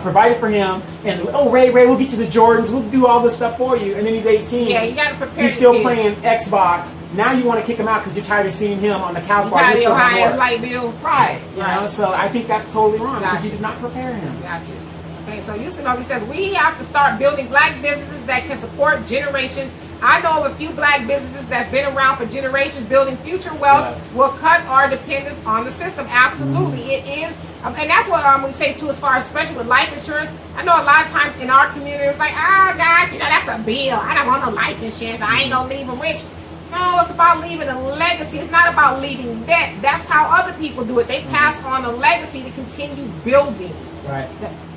provided for him, and Ray, we'll get you the Jordans, we'll do all this stuff for you, and then he's 18. Yeah, you got to prepare. He's still playing Xbox. Now you want to kick him out because you're tired of seeing him on the couch while you're still at work. Light bill. Right. So I think that's totally wrong because you did not prepare him. Gotcha. Okay, so Yusinobi says, we have to start building black businesses that can support generation. I know of a few black businesses that's been around for generations building future wealth will cut our dependence on the system. Absolutely. It is. And that's what we say too, as far as especially with life insurance. I know a lot of times in our community, it's like, gosh, that's a bill. I don't want no life insurance. I ain't going to leave them rich. No, it's about leaving a legacy. It's not about leaving debt. That's how other people do it. They pass on a legacy to continue building. Right.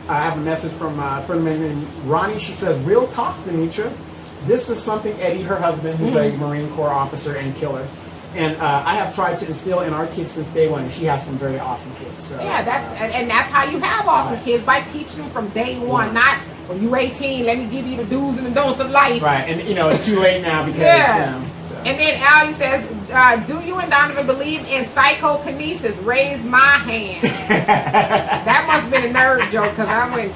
I have a message from a friend named Ronnie. She says, real talk, Denitra. This is something Eddie, her husband, who's a Marine Corps officer and killer, and I have tried to instill in our kids since day one, and she has some very awesome kids. So, and that's how you have awesome kids, by teaching them from day one, not when you're 18, let me give you the do's and the don'ts of life. Right, and it's too late now because... And then Ali says, do you and Donovan believe in psychokinesis? Raise my hand. That must have been a nerd joke because I went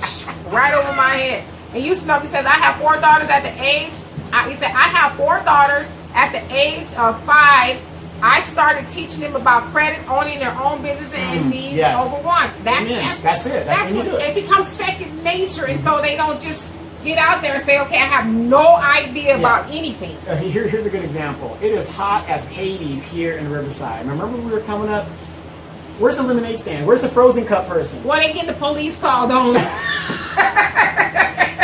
right over my head. And Yusinobi says, I have 4 daughters at the age, he said, I have 4 daughters at the age of 5. I started teaching them about credit, owning their own business and needs over wants. That's it. That's what it becomes second nature. And so they don't just get out there and say, okay, I have no idea about anything. Here's a good example. It is hot as Hades here in Riverside. Remember when we were coming up? Where's the lemonade stand? Where's the frozen cup person? Well, they get the police called on.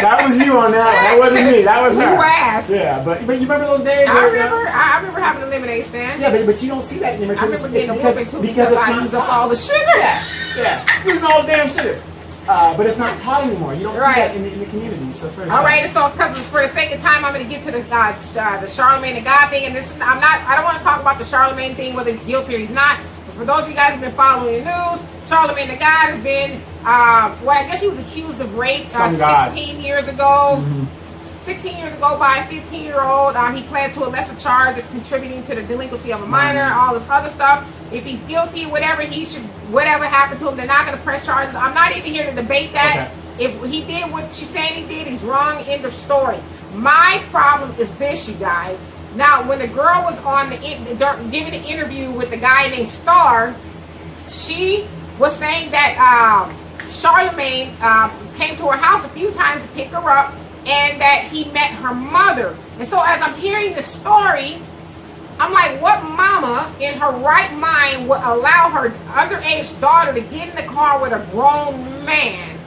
That was you on that one. That wasn't me. That was her. You asked. Yeah, but you remember those days? I remember having a lemonade stand. Yeah, but you don't see that anymore. I remember getting a whooping too because I used up all the sugar. Yeah. Using all the damn sugar. But it's not taught anymore. You don't see that in the community. So for all right, so because for the sake of time, I'm going to get to the Charlemagne the God thing, and I don't want to talk about the Charlemagne thing, whether he's guilty or he's not. But for those of you guys who've been following the news, Charlemagne the God has been, I guess he was accused of rape 16 years ago. 16 years ago by a 15-year-old. He pled to a lesser charge of contributing to the delinquency of a minor, all this other stuff. If he's guilty, whatever happened to him, they're not going to press charges. I'm not even here to debate that. Okay. If he did what she's saying he did, he's wrong, end of story. My problem is this, you guys. Now, when the girl was on giving an interview with the guy named Star, she was saying that Charlemagne came to her house a few times to pick her up, and that he met her mother. And so as I'm hearing the story, I'm like, what mama in her right mind would allow her underage daughter to get in the car with a grown man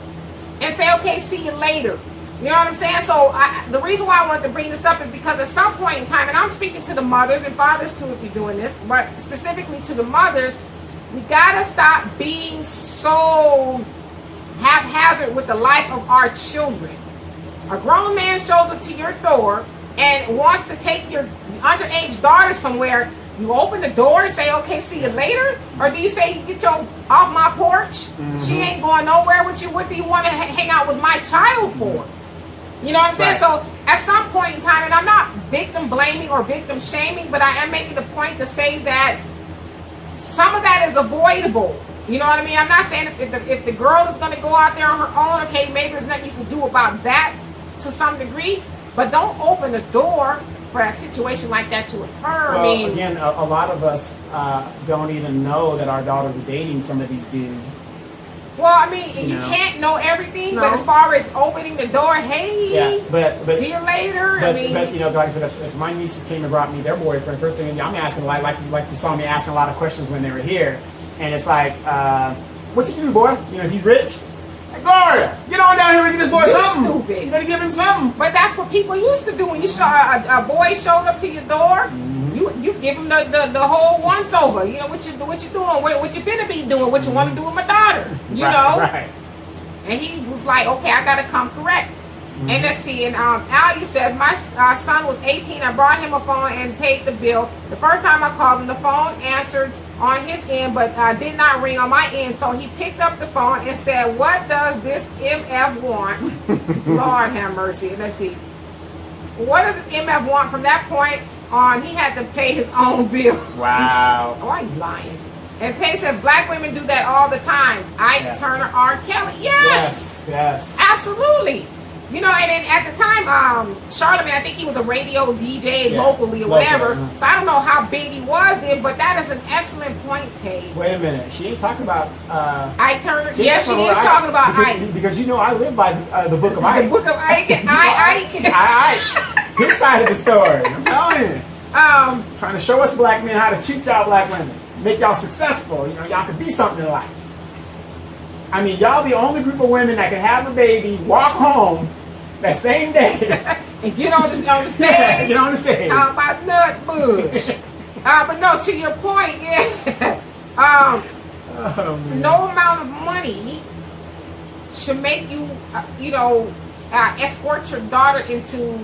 and say, okay, see you later? You know what I'm saying? So the reason why I wanted to bring this up is because at some point in time, and I'm speaking to the mothers and fathers too if you're doing this, but specifically to the mothers, we gotta stop being so haphazard with the life of our children. A grown man shows up to your door and wants to take your underage daughter somewhere. You open the door and say, okay, see you later? Or do you say, get your off my porch? She ain't going nowhere with you. What do you want to hang out with my child for? You know what I'm saying? So at some point in time, and I'm not victim blaming or victim shaming, but I am making the point to say that some of that is avoidable. You know what I mean? I'm not saying if the girl is going to go out there on her own, okay, maybe there's nothing you can do about that to some degree, but don't open the door for a situation like that to occur. Well, I mean, again, a lot of us don't even know that our daughters are dating some of these dudes. well, I mean, you can't know everything, but as far as opening the door, hey, but see you later. But, I mean, but you know, like I said, if my nieces came and brought me their boyfriend, first thing I'm asking, like you saw me asking a lot of questions when they were here, and it's like, what you do, boy? You know, if he's rich. Gloria, get on down here and get this boy something. Stupid. You better give him something. But that's what people used to do when you saw a boy showed up to your door. You give him the whole once over. You know what you doing? What you finna be doing? What you want to do with my daughter? You know. Right. And he was like, okay, I gotta come correct. And let's see. And Ali says my son was 18. I brought him a phone and paid the bill. The first time I called him, the phone answered on his end, but did not ring on my end. So he picked up the phone and said, "What does this MF want?" Lord have mercy. Let's see. What does this MF want? From that point on, he had to pay his own bill. Wow. Why are you lying? And Tay says black women do that all the time. Ike Turner, R. Kelly. Yes. Absolutely. You know, and then at the time, Charlamagne, I think he was a radio DJ locally or whatever. So I don't know how big he was then, but that is an excellent point, Tay. Wait a minute. She ain't talking about Ike Turner. Yes, she is talking about Ike. Because you know I live by the book of Ike. The book of Ike. Ike. His side of the story. I'm telling you. Trying to show us black men how to treat y'all black women. Make y'all successful. You know, y'all can be something in life. I mean, y'all the only group of women that can have a baby, walk home that same day, and get on the stage. Get on the stage. Talk about nut bush. But no, to your point, no amount of money should make you, escort your daughter into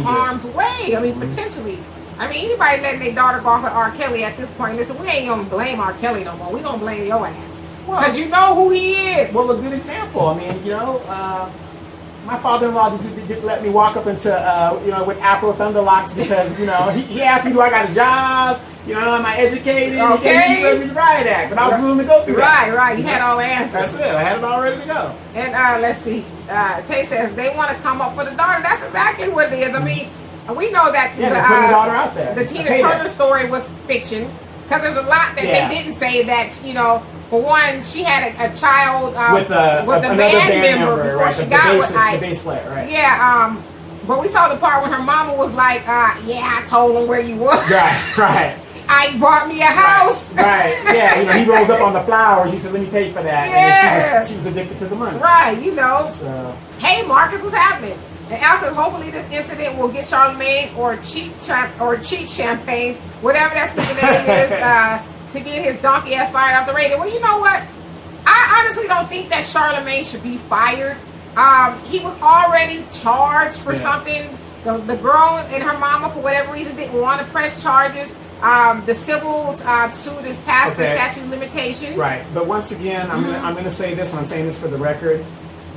harm's way. I mean, potentially. I mean, anybody letting their daughter go off with R. Kelly at this point, listen, we ain't gonna blame R. Kelly no more. We gonna blame your ass. Because you know who he is. Well, a good example. I mean, my father-in-law did let me walk up into, with Afro Thunderlocks because, he asked me, do I got a job? Am I educated? Okay. He let me to Riot Act, but I was willing to go through that. Right. You had all the answers. That's it. I had it all ready to go. And let's see. Tay says they want to come up for the daughter. That's exactly what it is. I mean, we know that they're putting the daughter out there. The Tina Turner story was fiction because there's a lot that they didn't say that, for one, she had a child with a band member before she got with Ike. The bass player, right? Yeah, but we saw the part when her mama was like, I told him where you was. Right. Ike bought me a house. Right. Yeah, he rolls up on the flowers. He said, let me pay for that. Yeah. And she was addicted to the money. Right, So. Hey, Marcus, what's happening? And Al says, hopefully this incident will get Charlamagne or cheap champagne, whatever that stupid name is, to get his donkey ass fired off the radio. Well, you know what? I honestly don't think that Charlamagne should be fired. He was already charged for something. The girl and her mama, for whatever reason, didn't want to press charges. The civil suit is past the statute of limitation. Right. But once again, I'm gonna say this, and I'm saying this for the record.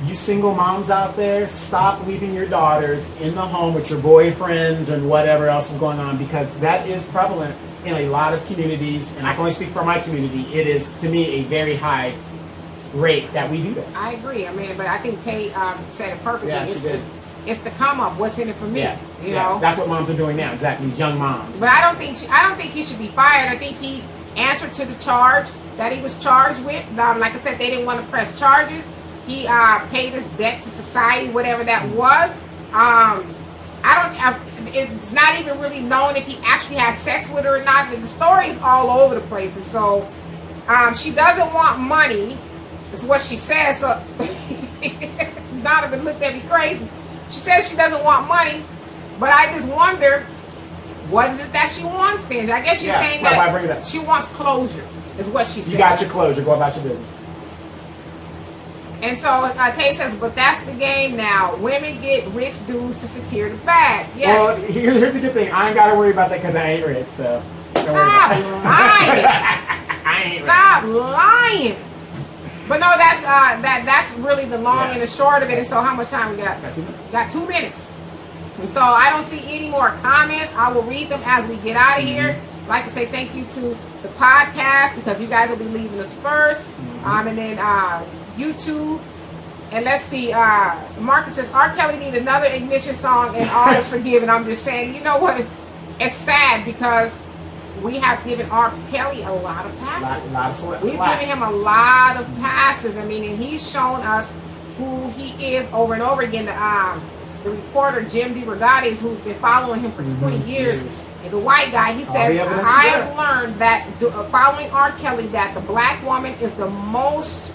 You single moms out there, stop leaving your daughters in the home with your boyfriends and whatever else is going on, because that is prevalent in a lot of communities, and I can only speak for my community. It is, to me, a very high rate that we do that. I agree. I mean, but I think Tay said it perfectly. Yeah, she did. It's the come up. What's in it for me? You know. That's what moms are doing now. Exactly, these young moms. But I don't think he should be fired. I think he answered to the charge that he was charged with. Like I said, they didn't want to press charges. He paid his debt to society, whatever that was. It's not even really known if he actually had sex with her or not. The story is all over the place. And so she doesn't want money, is what she says. So Donovan looked at me crazy. She says she doesn't want money, but I just wonder, what is it that she wants, Benji? I guess she's saying that she wants closure, is what she said. You got your closure. Go about your business. And so Tay says, but that's the game now. Women get rich dudes to secure the bag. Yes. Well, here's the good thing. I ain't got to worry about that because I ain't rich. So stop lying. Stop lying. But no, that's really the long and the short of it. And so how much time we got? Got 2 minutes. And so I don't see any more comments. I will read them as we get out of here. I'd like to say thank you to the podcast because you guys will be leaving us first. And then YouTube, And let's see, Marcus says, R. Kelly need another Ignition song and all is forgiven. I'm just saying, you know what? It's sad because we have given R. Kelly a lot of passes. We've given him a lot of passes. I mean, and he's shown us who he is over and over again. The reporter, Jim DeRogatis, who's been following him for 20 years, is a white guy. He says, I have learned that following R. Kelly, that the black woman is the most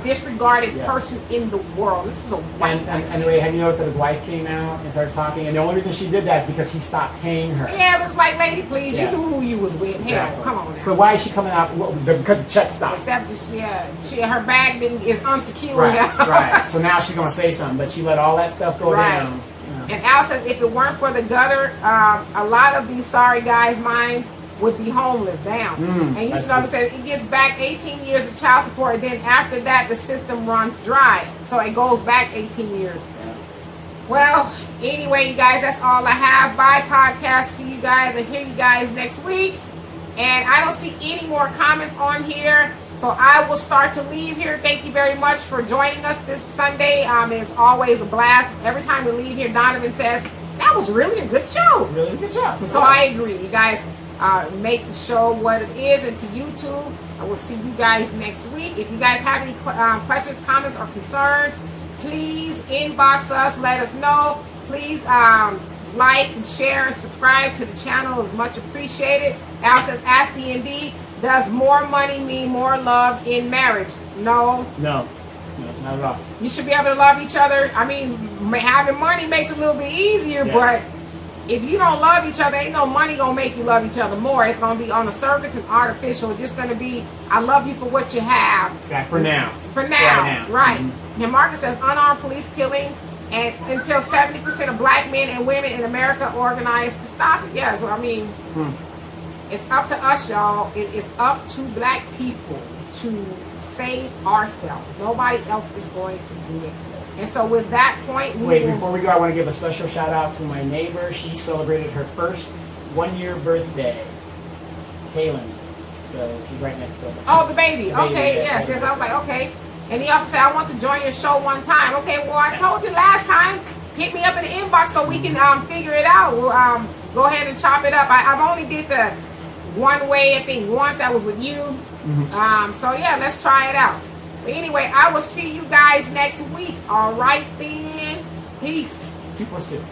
disregarded person in the world. This is a white guy. Anyway, have you noticed that his wife came out and started talking? And the only reason she did that is because he stopped paying her. Yeah, it was like, lady, please, you knew who you was with. Hell, come on now. But why is she coming out? Because the check stopped. Her bag is unsecured now. Right. So now she's going to say something, but she let all that stuff go down. And Al says, if it weren't for the gutter, a lot of these sorry guys' minds would be homeless down. And you know, says it gets back 18 years of child support, and then after that the system runs dry. So it goes back 18 years. Well, anyway, you guys, that's all I have. Bye, podcast. See you guys and hear you guys next week. And I don't see any more comments on here, so I will start to leave here. Thank you very much for joining us this Sunday. It's always a blast. Every time we leave here, Donovan says, that was really a good show. Really good show. So I agree. You guys make the show what it is, and to YouTube. I will see you guys next week. If you guys have any questions, comments, or concerns, please inbox us. Let us know. Please like and share and subscribe to the channel. Is much appreciated. Al says, ask D&D, does more money mean more love in marriage? No. No, not at all. You should be able to love each other. I mean, having money makes it a little bit easier, but if you don't love each other, ain't no money gonna make you love each other more. It's gonna be on the surface and artificial. It's just gonna be, I love you for what you have. Exactly. For now. For now, right. And Marcus says, unarmed police killings, and until 70% of black men and women in America organize to stop it. Yeah, so I mean, it's up to us, y'all. It is up to black people to save ourselves. Nobody else is going to do it. And so with that point, before we go, I want to give a special shout out to my neighbor. She celebrated her first 1-year birthday. Kaylin. So she's right next door. Oh, the baby. Okay, yes. I was like, okay. And he also said, I want to join your show one time. Okay, well, I told you last time, hit me up in the inbox so we can figure it out. We'll go ahead and chop it up. I've only did the one way, I think, once. I was with you. So, yeah, let's try it out. But anyway, I will see you guys next week. All right, then. Peace. 2+2.